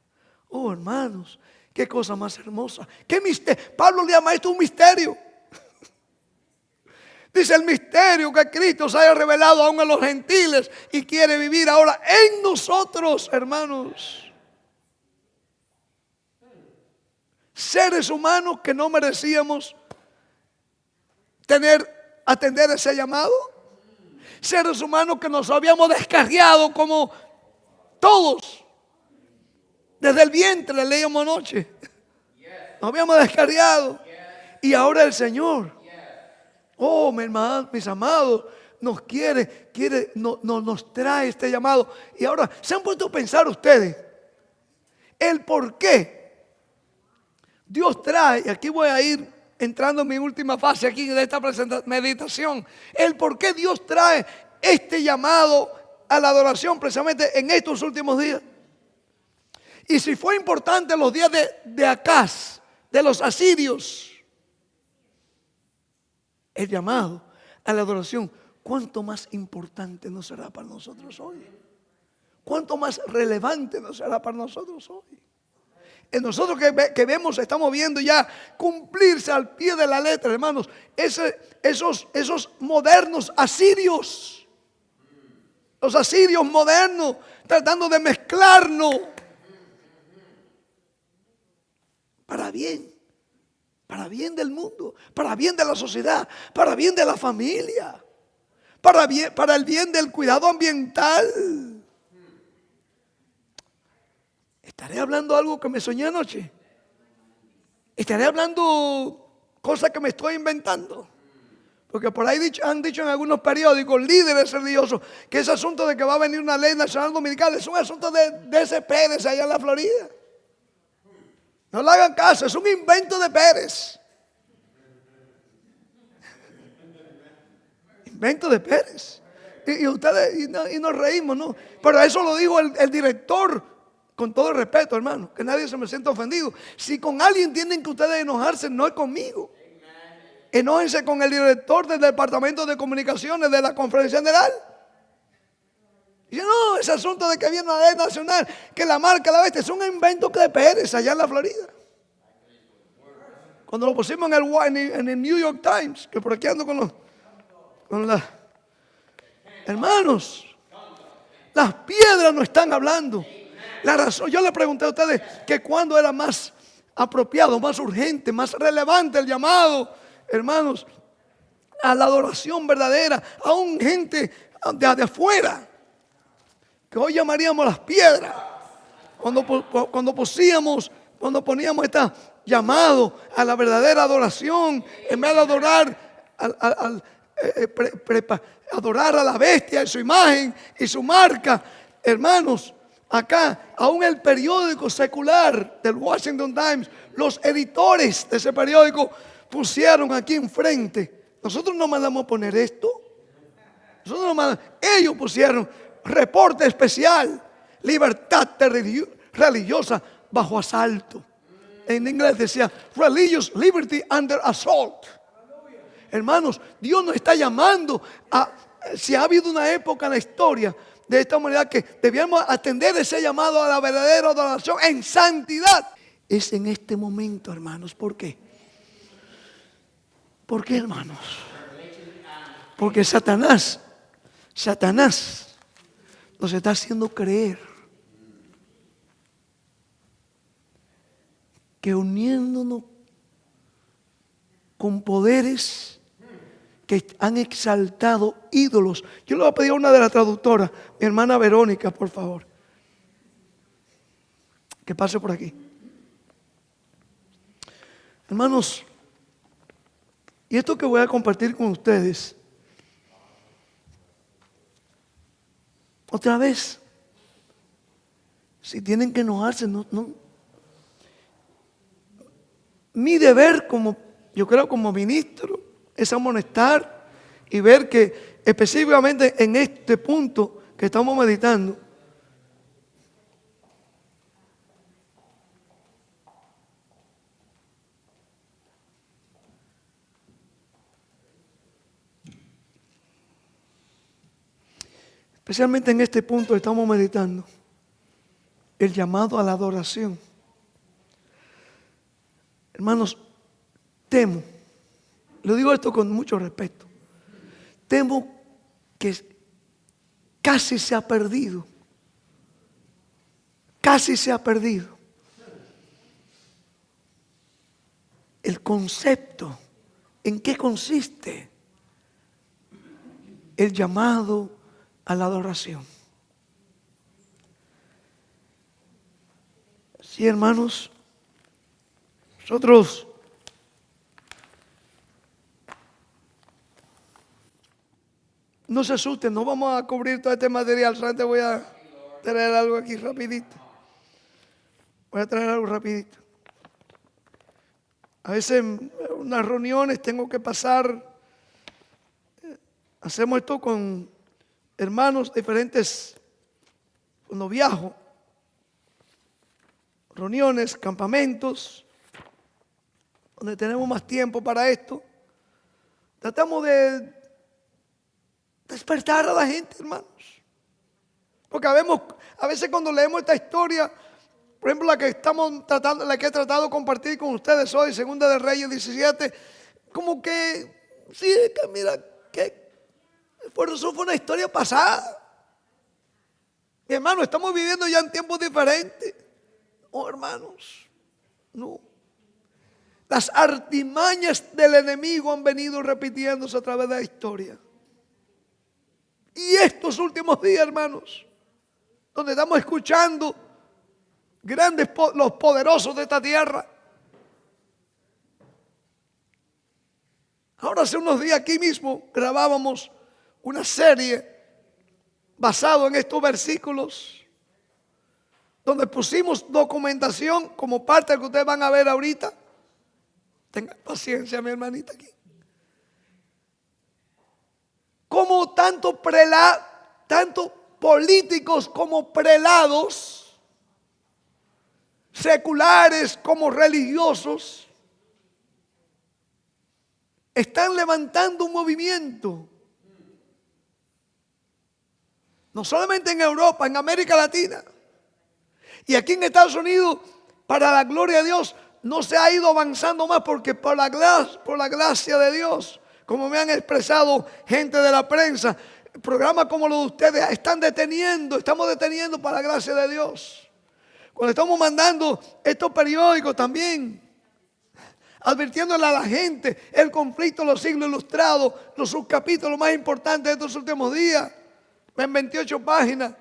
Oh, hermanos, qué cosa más hermosa. Qué misterio. Pablo le llama esto un misterio. Dice el misterio que Cristo se haya revelado aún a los gentiles y quiere vivir ahora en nosotros, hermanos. Seres humanos que no merecíamos atender ese llamado. Seres humanos que nos habíamos descarriado como todos. Desde el vientre, leíamos anoche. Nos habíamos descarriado. Y ahora el Señor, oh, mis amados, nos nos trae este llamado. Y ahora, ¿se han puesto a pensar ustedes el por qué Dios trae? Y aquí voy a ir entrando en mi última fase aquí de esta meditación. El por qué Dios trae este llamado a la adoración precisamente en estos últimos días. Y si fue importante los días de Acaz, de los asirios, el llamado a la adoración, ¿cuánto más importante no será para nosotros hoy? ¿Cuánto más relevante no será para nosotros hoy? En nosotros que vemos, estamos viendo ya cumplirse al pie de la letra, hermanos, esos modernos asirios, los asirios modernos, tratando de mezclarnos para bien del mundo, para bien de la sociedad, para bien de la familia, para el bien del cuidado ambiental. ¿Estaré hablando algo que me soñé anoche? ¿Estaré hablando cosas que me estoy inventando? Porque por ahí han dicho en algunos periódicos, líderes religiosos, que ese asunto de que va a venir una ley nacional dominical es un asunto de ese Pérez allá en la Florida. No le hagan caso, es un invento de Pérez. Invento de Pérez. Y ustedes, y nos reímos, ¿no? Pero eso lo dijo el director. Con todo el respeto, hermano, que nadie se me sienta ofendido. Si con alguien tienen que ustedes enojarse, no es conmigo. Enójense con el director del Departamento de Comunicaciones de la Conferencia General. Dice, no, ese asunto de que viene una ley nacional, que la marca la bestia, es un invento de Pérez allá en la Florida. Cuando lo pusimos en el New York Times, que por aquí ando hermanos, las piedras no están hablando. La razón, yo le pregunté a ustedes que cuándo era más apropiado, más urgente, más relevante el llamado, hermanos, a la adoración verdadera, a un gente de afuera, que hoy llamaríamos las piedras. Cuando poníamos este llamado a la verdadera adoración, en vez de adorar adorar a la bestia en su imagen y su marca, hermanos. Acá, aún el periódico secular del Washington Times, los editores de ese periódico pusieron aquí enfrente. Nosotros no mandamos a poner esto. Ellos pusieron reporte especial, libertad religiosa bajo asalto. En inglés decía Religious Liberty Under Assault. Hermanos, Dios nos está llamando a, si ha habido una época en la historia de esta humanidad que debíamos atender ese llamado a la verdadera adoración en santidad. Es en este momento, hermanos. ¿Por qué? ¿Por qué, hermanos? Porque Satanás nos está haciendo creer que uniéndonos con poderes que han exaltado ídolos. Yo le voy a pedir a una de las traductoras, mi hermana Verónica, por favor, que pase por aquí. Hermanos, y esto que voy a compartir con ustedes, otra vez, si tienen que enojarse, no. Mi deber yo creo como ministro, es amonestar y ver que específicamente en este punto que estamos meditando, especialmente en este punto estamos meditando el llamado a la adoración. Hermanos, temo, lo digo esto con mucho respeto, temo que casi se ha perdido el concepto en qué consiste el llamado a la adoración. Sí, hermanos, nosotros no se asusten, no vamos a cubrir todo este material. Solamente voy a traer algo aquí rapidito. A veces en unas reuniones tengo que pasar, hacemos esto con hermanos diferentes, cuando viajo, reuniones, campamentos, donde tenemos más tiempo para esto. Tratamos de despertar a la gente, hermanos. Porque a veces cuando leemos esta historia, por ejemplo, la que he tratado de compartir con ustedes hoy, Segunda de Reyes 17, como que, sí, que mira, que por eso fue una historia pasada. Mi hermano, estamos viviendo ya en tiempos diferentes. No, hermanos, no. Las artimañas del enemigo han venido repitiéndose a través de la historia. Y estos últimos días, hermanos, donde estamos escuchando los poderosos de esta tierra. Ahora hace unos días aquí mismo grabábamos una serie basado en estos versículos, donde pusimos documentación como parte de lo que ustedes van a ver ahorita. Tengan paciencia, mi hermanita aquí. Como tanto políticos como prelados, seculares como religiosos, están levantando un movimiento. No solamente en Europa, en América Latina. Y aquí en Estados Unidos, para la gloria de Dios, no se ha ido avanzando más porque por la gracia de Dios, como me han expresado gente de la prensa, programas como los de ustedes estamos deteniendo para la gracia de Dios. Cuando estamos mandando estos periódicos también, advirtiéndole a la gente el conflicto de los siglos ilustrados, los subcapítulos más importantes de estos últimos días, en 28 páginas.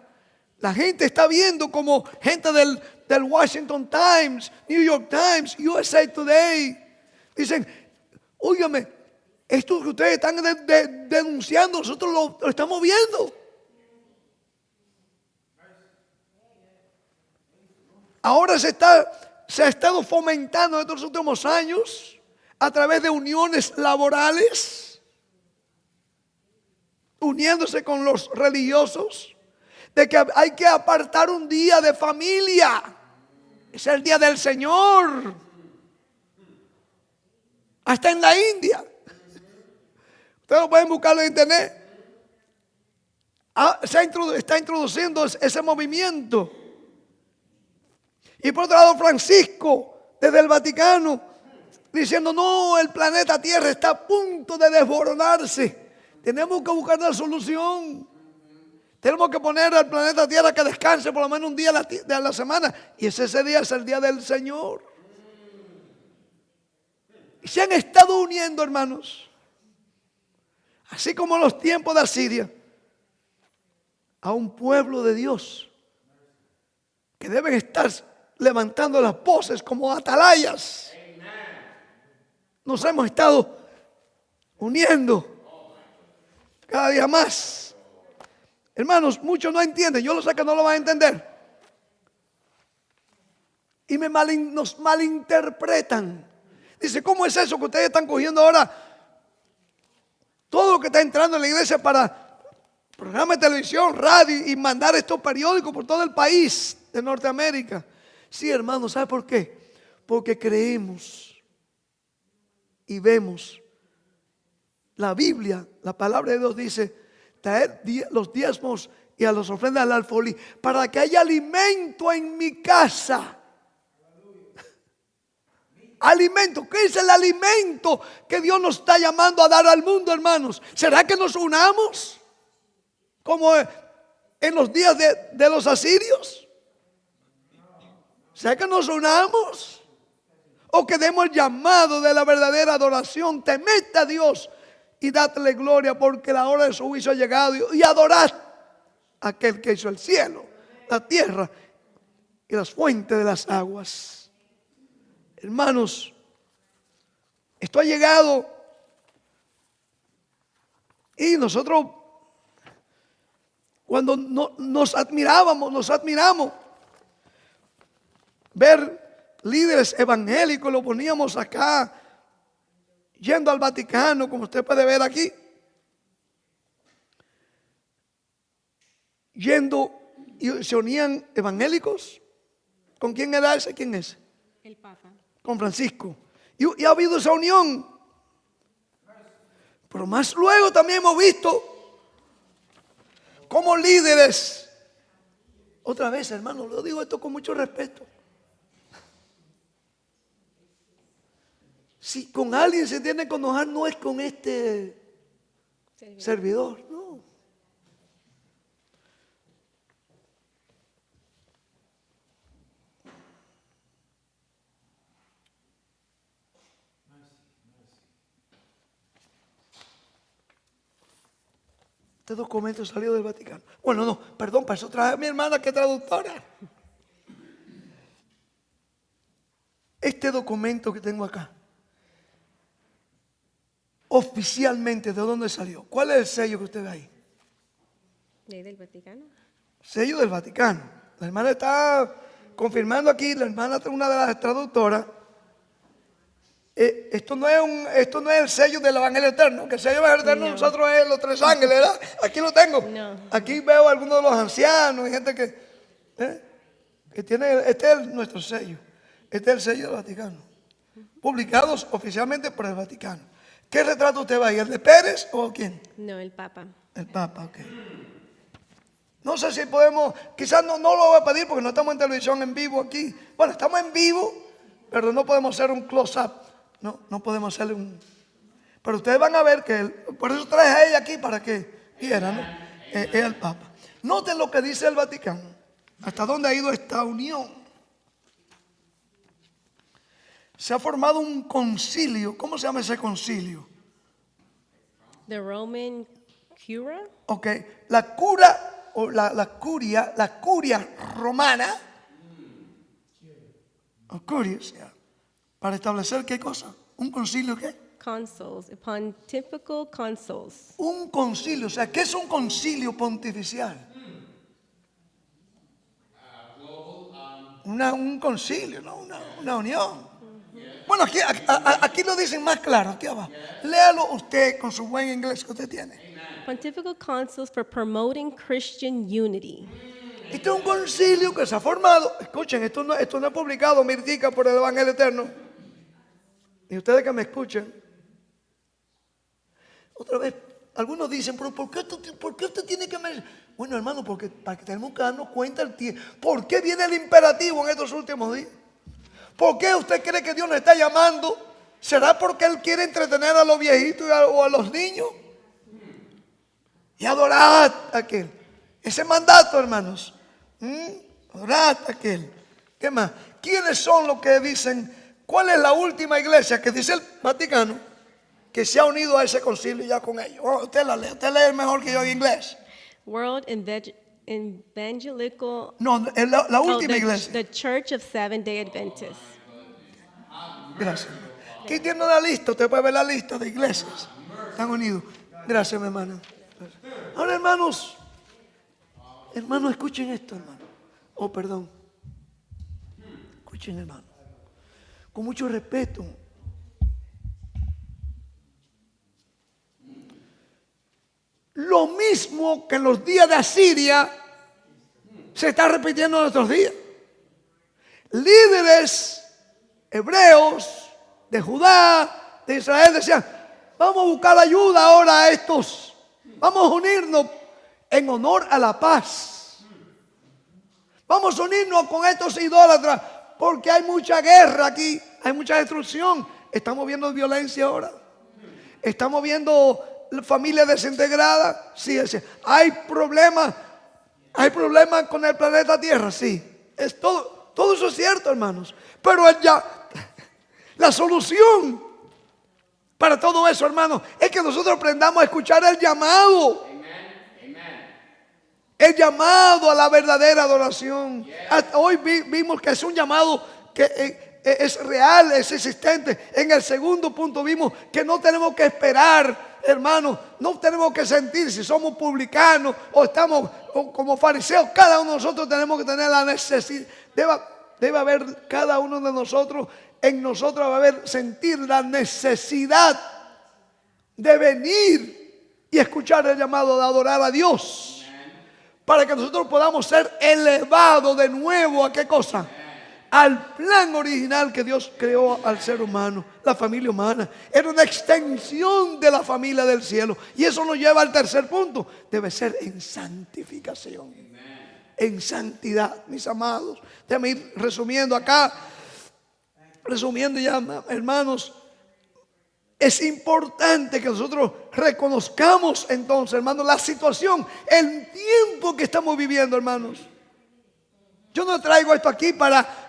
La gente está viendo como gente del Washington Times, New York Times, USA Today, dicen, óigame, esto que ustedes están denunciando, nosotros lo estamos viendo. Ahora se ha estado fomentando en estos últimos años a través de uniones laborales, uniéndose con los religiosos, de que hay que apartar un día de familia. Es el día del Señor. Hasta en la India. Ustedes lo pueden buscarlo en internet. está introduciendo ese movimiento. Y por otro lado, Francisco, desde el Vaticano, diciendo, no, el planeta Tierra está a punto de desboronarse. Tenemos que buscar una solución. Tenemos que poner al planeta Tierra que descanse por lo menos un día de la semana. Y ese día es el día del Señor. Y se han estado uniendo, hermanos, así como en los tiempos de Asiria, a un pueblo de Dios que deben estar levantando las voces como atalayas. Nos hemos estado uniendo cada día más. Hermanos, muchos no entienden. Yo lo sé que no lo van a entender. Y nos malinterpretan. Dice, ¿cómo es eso que ustedes están cogiendo ahora todo lo que está entrando en la iglesia para programas de televisión, radio y mandar estos periódicos por todo el país de Norteamérica? Sí, hermano, ¿sabe por qué? Porque creemos y vemos. La Biblia, la palabra de Dios dice, traer los diezmos y a las ofrendas al alfolí para que haya alimento en mi casa. Alimento, ¿qué es el alimento que Dios nos está llamando a dar al mundo, hermanos? ¿Será que nos unamos como en los días de los asirios? ¿Será que nos unamos? O que demos el llamado de la verdadera adoración. Temed a Dios y dadle gloria, porque la hora de su juicio ha llegado. Y adorad a aquel que hizo el cielo, la tierra y las fuentes de las aguas. Hermanos, esto ha llegado y nosotros cuando nos admiramos ver líderes evangélicos, lo poníamos acá, yendo al Vaticano, como usted puede ver aquí, yendo y se unían evangélicos. ¿Con quién era ese? ¿Quién es? El Papa. Con Francisco. Y ha habido esa unión. Pero más luego también hemos visto como líderes, otra vez, hermano, lo digo esto con mucho respeto. Si con alguien se tiene que enojar, no es con este servidor, no. Este documento salió del Vaticano. Bueno, no, perdón, para eso traje a mi hermana que es traductora. Este documento que tengo acá, oficialmente, ¿de dónde salió? ¿Cuál es el sello que usted ve ahí? ¿Ley del Vaticano? Sello del Vaticano. La hermana está confirmando aquí, la hermana es una de las traductoras. Esto no es el sello del Evangelio Eterno, que el sello del Evangelio Eterno No. nosotros es los tres ángeles, ¿verdad? Aquí lo tengo. No. Aquí veo a algunos de los ancianos y gente que tiene, este es nuestro sello. Este es el sello del Vaticano. Publicados oficialmente por el Vaticano. ¿Qué retrato usted va ahí? ¿El de Pérez o quién? No, el Papa. El Papa, ok. No sé si podemos, quizás no lo voy a pedir porque no estamos en televisión en vivo aquí. Bueno, estamos en vivo, pero no podemos hacer un close-up. No podemos hacerle un... Pero ustedes van a ver que por eso traje a ella aquí para que vieran, ¿no? Es el Papa. Noten lo que dice el Vaticano. Hasta dónde ha ido esta unión. Se ha formado un concilio. ¿Cómo se llama ese concilio? The Roman Cura. Ok, la cura o la curia romana, o curias, para establecer qué cosa, un concilio qué, Consuls, Pontifical Consuls. un concilio, o sea, ¿qué es un concilio pontificial? Un concilio, ¿no? Una unión. Bueno, aquí lo dicen más claro, aquí abajo. Léalo usted con su buen inglés que usted tiene. Pontifical Consuls for Promoting Christian Unity. Este es un concilio que se ha formado. Escuchen, esto no es publicado, Mirtica, por el Evangelio Eterno. Y ustedes que me escuchen. Otra vez, algunos dicen, pero ¿por qué usted tiene que Bueno, hermano, porque para que tenemos que darnos cuenta el tiempo. ¿Por qué viene el imperativo en estos últimos días? ¿Por qué usted cree que Dios nos está llamando? ¿Será porque Él quiere entretener a los viejitos o a los niños? Y adorad a aquel. Ese mandato, hermanos. Adorad a aquel. ¿Qué más? ¿Quiénes son los que dicen? ¿Cuál es la última iglesia que dice el Vaticano que se ha unido a ese concilio ya con ellos? Oh, usted lee mejor que yo en inglés. World Evangelical. No, es la Oh, última iglesia. the Church of Seventh-day Adventists. Gracias. Aquí tiene una lista, usted puede ver la lista de iglesias. Están unidos. Gracias, mi hermana. Ahora, hermanos, escuchen esto, hermano. Oh, perdón. Escuchen, hermano. Con mucho respeto. Lo mismo que en los días de Asiria se está repitiendo en nuestros días. Líderes hebreos de Judá, de Israel, decían: vamos a buscar ayuda ahora a estos. Vamos a unirnos en honor a la paz. Vamos a unirnos con estos idólatras porque hay mucha guerra aquí, hay mucha destrucción. Estamos viendo violencia ahora. Estamos viendo familias desintegradas. Sí, hay problemas con el planeta Tierra, sí. Es todo eso es cierto, hermanos. Pero la solución para todo eso, hermanos, es que nosotros aprendamos a escuchar el llamado. El llamado a la verdadera adoración. Hasta hoy vimos que es un llamado que es real, es existente. En el segundo punto vimos que no tenemos que esperar, hermanos, no tenemos que sentir si somos publicanos o estamos como fariseos. Cada uno de nosotros tenemos que tener la necesidad. Debe haber cada uno de nosotros, en nosotros va a haber sentir la necesidad de venir y escuchar el llamado de adorar a Dios. Para que nosotros podamos ser elevados de nuevo a ¿qué cosa? Al plan original que Dios creó al ser humano, la familia humana. Era una extensión de la familia del cielo. Y eso nos lleva al tercer punto. Debe ser en santificación. En santidad, mis amados. Déjame ir resumiendo acá. Resumiendo ya, hermanos. Es importante que nosotros reconozcamos entonces, hermanos, la situación, el tiempo que estamos viviendo, hermanos. Yo no traigo esto aquí para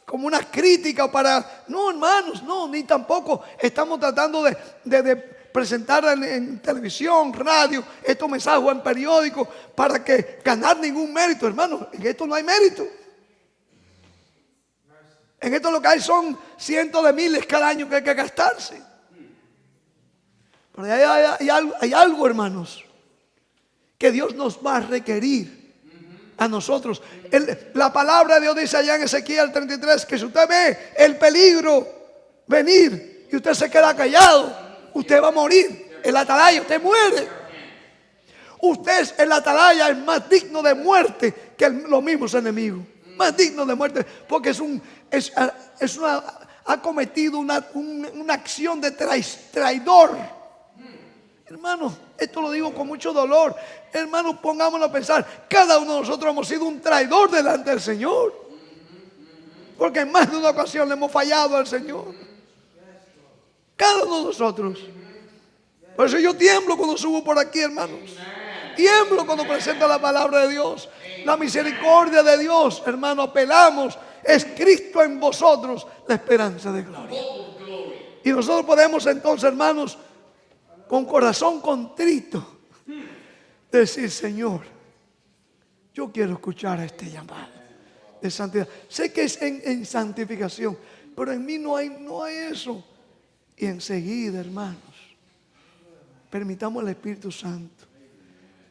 como una crítica, no, hermanos, no, ni tampoco estamos tratando de presentar en televisión, radio, estos mensajes o en periódicos para que ganar ningún mérito, hermanos. En esto no hay mérito. En esto lo que hay son cientos de miles cada año que hay que gastarse. Pero hay algo, hermanos, que Dios nos va a requerir a nosotros. La palabra de Dios dice allá en Ezequiel 33 que si usted ve el peligro venir y usted se queda callado, usted va a morir. El atalaya, usted muere. Usted, el atalaya, es más digno de muerte que los mismos enemigos. Más digno de muerte porque ha cometido una acción de traidor. Hermano, esto lo digo con mucho dolor. Hermano, pongámonos a pensar. Cada uno de nosotros hemos sido un traidor delante del Señor. Porque en más de una ocasión le hemos fallado al Señor. Cada uno de nosotros. Por eso yo tiemblo cuando subo por aquí, hermanos. Tiemblo cuando presento la palabra de Dios. La misericordia de Dios, hermano, apelamos. Es Cristo en vosotros la esperanza de gloria. Y nosotros podemos entonces, hermanos, con corazón contrito, decir: Señor, yo quiero escuchar este llamado de santidad. Sé que es en santificación, pero en mí no hay eso. Y enseguida, hermanos, permitamos al Espíritu Santo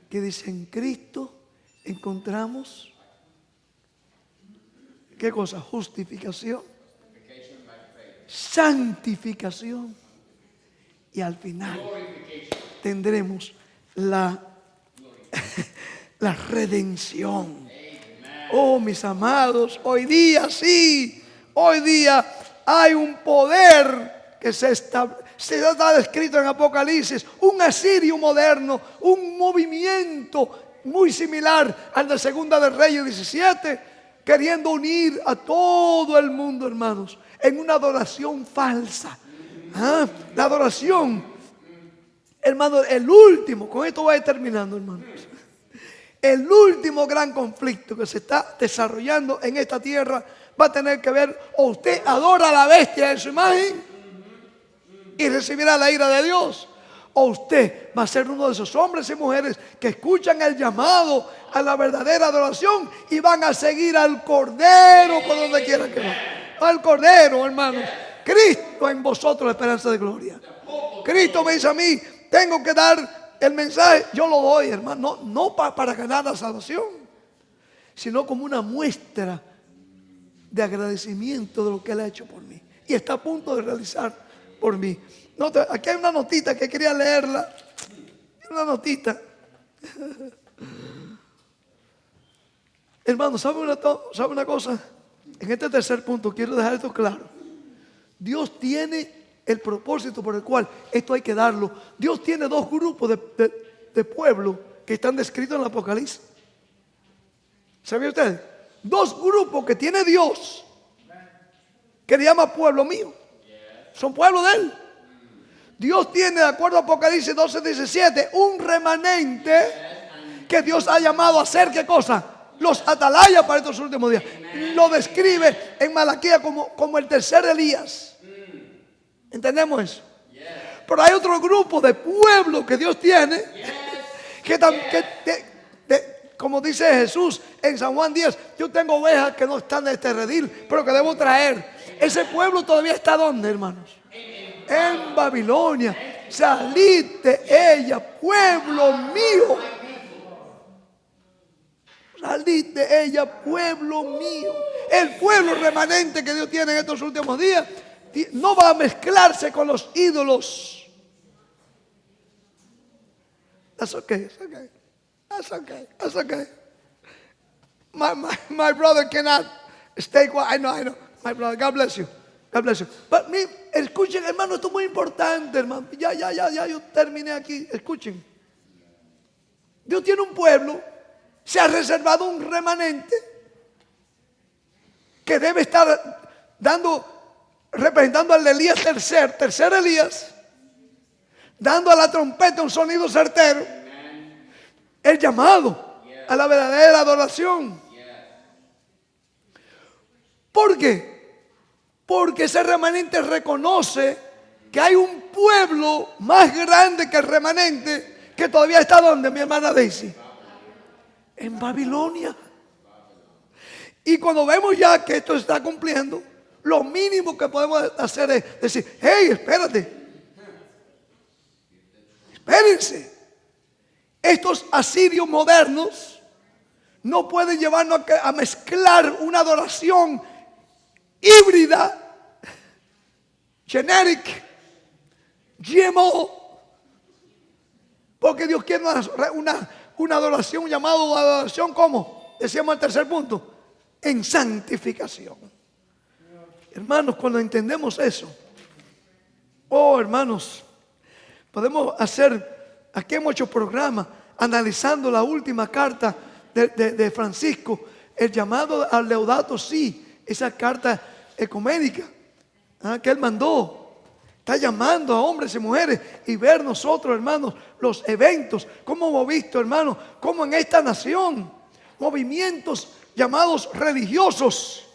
que dice: en Cristo encontramos ¿qué cosa? Justificación, santificación, y al final tendremos la redención. Oh, mis amados, hoy día sí, hoy día hay un poder que se se está descrito en Apocalipsis, un asirio moderno, un movimiento muy similar al de Segunda de Reyes 17, queriendo unir a todo el mundo, hermanos, en una adoración falsa. La adoración, hermano, el último, con esto voy terminando, hermanos. El último gran conflicto que se está desarrollando en esta tierra va a tener que ver, o usted adora a la bestia en su imagen y recibirá la ira de Dios, o usted va a ser uno de esos hombres y mujeres que escuchan el llamado a la verdadera adoración y van a seguir al Cordero por donde quiera que va. Al Cordero, hermanos. Cristo en vosotros, la esperanza de gloria. Cristo me dice a mí, tengo que dar el mensaje, yo lo doy, hermano, no para ganar la salvación, sino como una muestra de agradecimiento de lo que Él ha hecho por mí y está a punto de realizar por mí. Aquí hay una notita que quería leerla. Una notita. Hermano, ¿sabe una cosa? En este tercer punto quiero dejar esto claro. Dios tiene el propósito por el cual esto hay que darlo. Dios tiene dos grupos de pueblo que están descritos en el Apocalipsis. ¿Sabía usted? Dos grupos que tiene Dios, que le llama pueblo mío. Son pueblo de Él. Dios tiene, de acuerdo a Apocalipsis 12:17, un remanente que Dios ha llamado a ser, ¿qué cosa? Los atalayas para estos últimos días. Lo describe en Malaquías como el tercer Elías. ¿Entendemos eso? Pero hay otro grupo de pueblo que Dios tiene, como dice Jesús en San Juan 10, yo tengo ovejas que no están en este redil, pero que debo traer. Ese pueblo todavía está ¿dónde, hermanos? En Babilonia. Salid de ella, pueblo mío. Salid de ella, pueblo mío. El pueblo remanente que Dios tiene en estos últimos días no va a mezclarse con los ídolos. That's okay, it's okay. That's okay, that's okay. My brother cannot stay quiet. I know. My brother, God bless you. God bless you. But escuchen, hermano, esto es muy importante, hermano. Ya, yo terminé aquí. Escuchen. Dios tiene un pueblo, se ha reservado un remanente que debe estar representando al Elías tercer Elías, dando a la trompeta un sonido certero, el llamado a la verdadera adoración. ¿Por qué? Porque ese remanente reconoce que hay un pueblo más grande que el remanente que todavía está ¿dónde, mi hermana Daisy? En Babilonia. Y cuando vemos ya que esto se está cumpliendo, lo mínimo que podemos hacer es decir, hey, espérate. Espérense. Estos asirios modernos no pueden llevarnos a mezclar una adoración híbrida, generic, GMO, porque Dios quiere una adoración llamada adoración, ¿cómo? Decíamos el tercer punto, en santificación. Hermanos, cuando entendemos eso, oh hermanos, podemos hacer, aquí hemos hecho programas analizando la última carta de Francisco, el llamado al Laudato Si, esa carta ecuménica que él mandó. Está llamando a hombres y mujeres y ver nosotros, hermanos, los eventos, como hemos visto, hermanos, como en esta nación, movimientos llamados religiosos,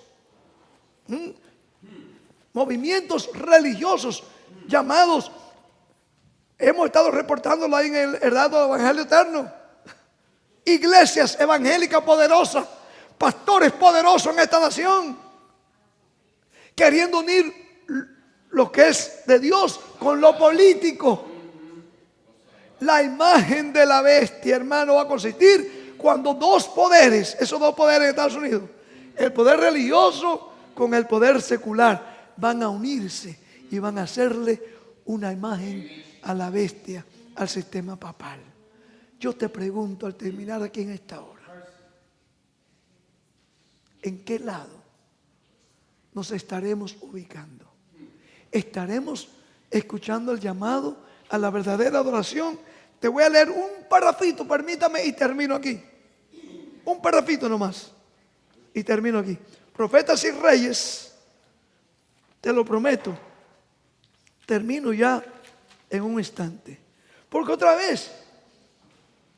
movimientos religiosos llamados, hemos estado reportándolo ahí en el Heraldo del Evangelio Eterno, iglesias evangélicas poderosas, pastores poderosos en esta nación, queriendo unir lo que es de Dios con lo político. La imagen de la bestia, hermano, va a consistir cuando dos poderes, esos dos poderes en Estados Unidos, el poder religioso con el poder secular, van a unirse y van a hacerle una imagen a la bestia, al sistema papal. Yo te pregunto al terminar aquí en esta hora, ¿en qué lado nos estaremos ubicando? ¿Estaremos escuchando el llamado a la verdadera adoración. Te voy a leer un parrafito, permítame, y termino aquí. Un parrafito nomás. Y termino aquí. Profetas y Reyes, te lo prometo, termino ya en un instante. Porque otra vez,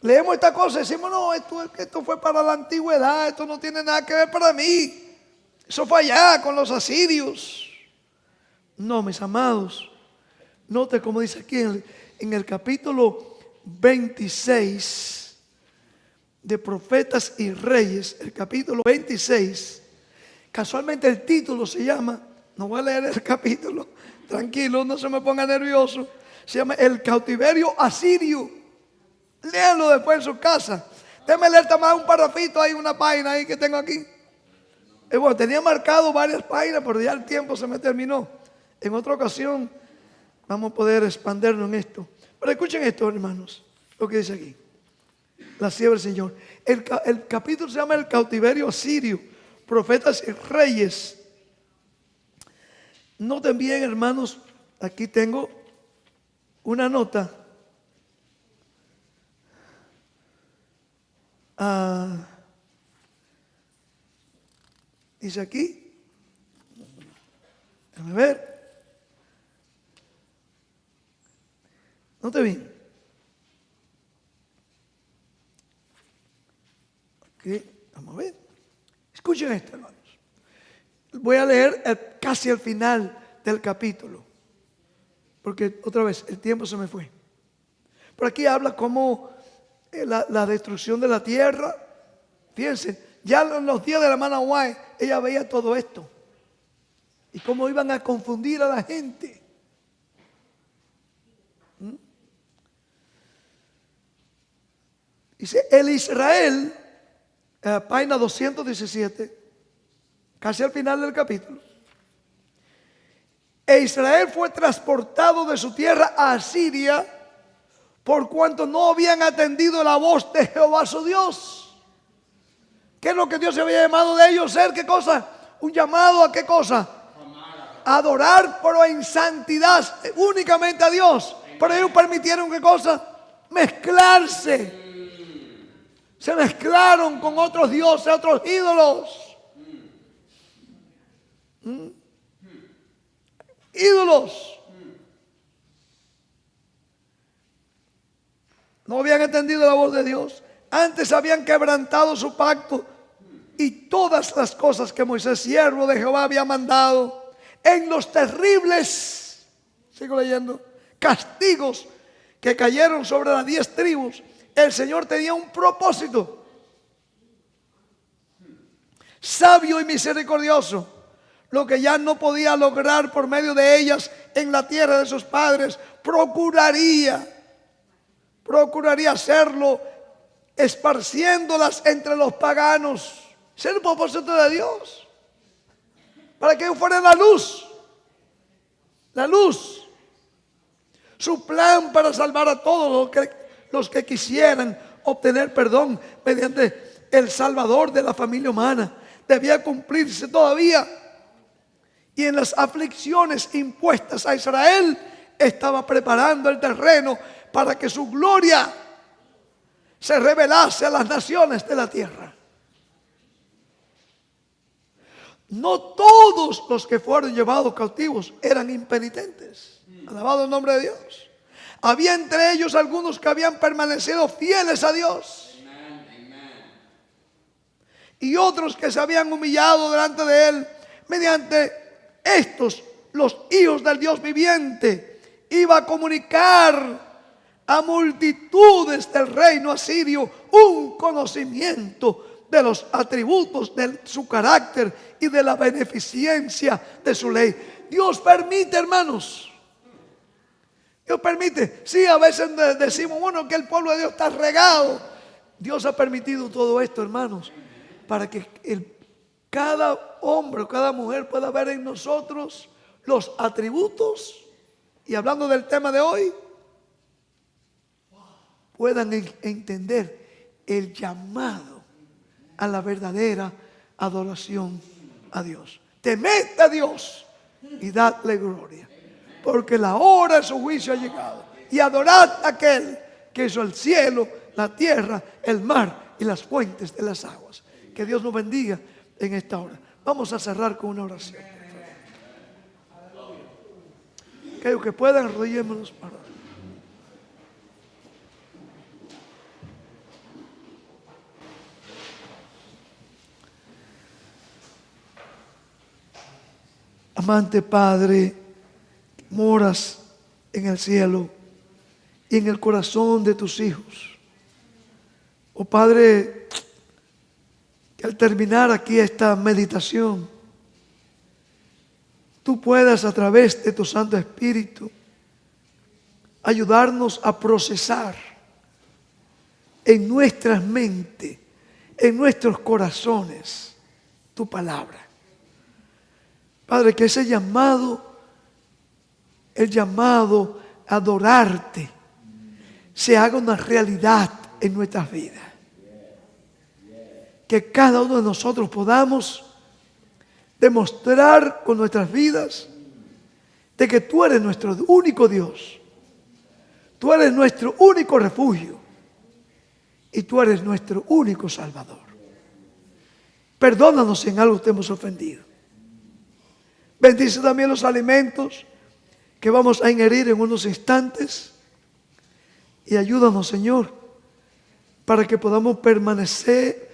leemos esta cosa y decimos, no, esto fue para la antigüedad, esto no tiene nada que ver para mí. Eso fue allá con los asirios. No, mis amados, note como dice aquí en el capítulo 26 de Profetas y Reyes, el capítulo 26, casualmente el título se llama, no voy a leer el capítulo, tranquilo, no se me ponga nervioso, se llama El cautiverio asirio. Léanlo después en su casa. Déjame leer también un parrafito, hay una página ahí que tengo aquí. Bueno, tenía marcado varias páginas, pero ya el tiempo se me terminó. En otra ocasión vamos a poder expandernos en esto. Pero escuchen esto, hermanos, lo que dice aquí. La sierva del Señor. El capítulo se llama El cautiverio asirio, Profetas y Reyes. Noten bien, hermanos, aquí tengo una nota. Dice aquí, déjame ver. Note bien. Ok, vamos a ver. Escuchen esto, hermanos. Voy a leer casi al final del capítulo, porque otra vez el tiempo se me fue. Por aquí habla como la destrucción de la tierra. Fíjense, ya en los días de la hermana White, ella veía todo esto y cómo iban a confundir a la gente. Dice, el Israel, página 217, casi al final del capítulo. E Israel fue transportado de su tierra a Asiria por cuanto no habían atendido la voz de Jehová su Dios. ¿Qué es lo que Dios se había llamado de ellos? ¿Ser qué cosa? Un llamado a qué cosa? Adorar, pero en santidad, únicamente a Dios. Pero ellos permitieron qué cosa? Mezclarse. Se mezclaron con otros dioses, otros ídolos. Ídolos. No habían entendido la voz de Dios. Antes habían quebrantado su pacto y todas las cosas que Moisés, siervo de Jehová, había mandado. En los terribles, sigo leyendo, castigos que cayeron sobre las 10 tribus, el Señor tenía un propósito sabio y misericordioso. Lo que ya no podía lograr por medio de ellas en la tierra de sus padres, procuraría hacerlo esparciéndolas entre los paganos. Ese es el propósito de Dios, para que ellos fueran la luz. Su plan para salvar a todos los que quisieran obtener perdón mediante el Salvador de la familia humana debía cumplirse todavía. Y en las aflicciones impuestas a Israel estaba preparando el terreno para que su gloria se revelase a las naciones de la tierra. No todos los que fueron llevados cautivos eran impenitentes. Alabado el nombre de Dios. Había entre ellos algunos que habían permanecido fieles a Dios. Y otros que se habían humillado delante de Él. Mediante estos, los hijos del Dios viviente, iba a comunicar a multitudes del reino asirio un conocimiento de los atributos de su carácter y de la beneficencia de su ley. Dios permite, hermanos. Dios permite. Sí, a veces decimos, bueno, que el pueblo de Dios está regado. Dios ha permitido todo esto, hermanos, para que cada hombre o cada mujer pueda ver en nosotros los atributos, y hablando del tema de hoy, puedan entender el llamado a la verdadera adoración a Dios. Temed a Dios y dadle gloria. porque la hora de su juicio ha llegado. Y adorad a aquel que hizo el cielo, la tierra, el mar y las fuentes de las aguas. Que Dios nos bendiga en esta hora. Vamos a cerrar con una oración. Aquellos que puedan, arrodillémonos para orar. Amante Padre, moras en el cielo y en el corazón de tus hijos. Oh Padre, que al terminar aquí esta meditación, tú puedas a través de tu Santo Espíritu ayudarnos a procesar en nuestras mentes, en nuestros corazones, tu palabra. Padre, que ese llamado, el llamado a adorarte, se haga una realidad en nuestras vidas. Que cada uno de nosotros podamos demostrar con nuestras vidas de que tú eres nuestro único Dios. Tú eres nuestro único refugio. Y tú eres nuestro único Salvador. Perdónanos si en algo te hemos ofendido. Bendice también los alimentos que vamos a ingerir en unos instantes. Y ayúdanos, Señor, para que podamos permanecer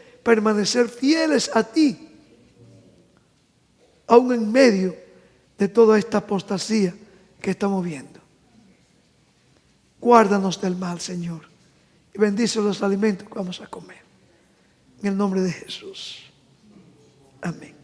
fieles a ti, aún en medio de toda esta apostasía que estamos viendo. Guárdanos del mal, Señor, y bendice los alimentos que vamos a comer. En el nombre de Jesús. Amén.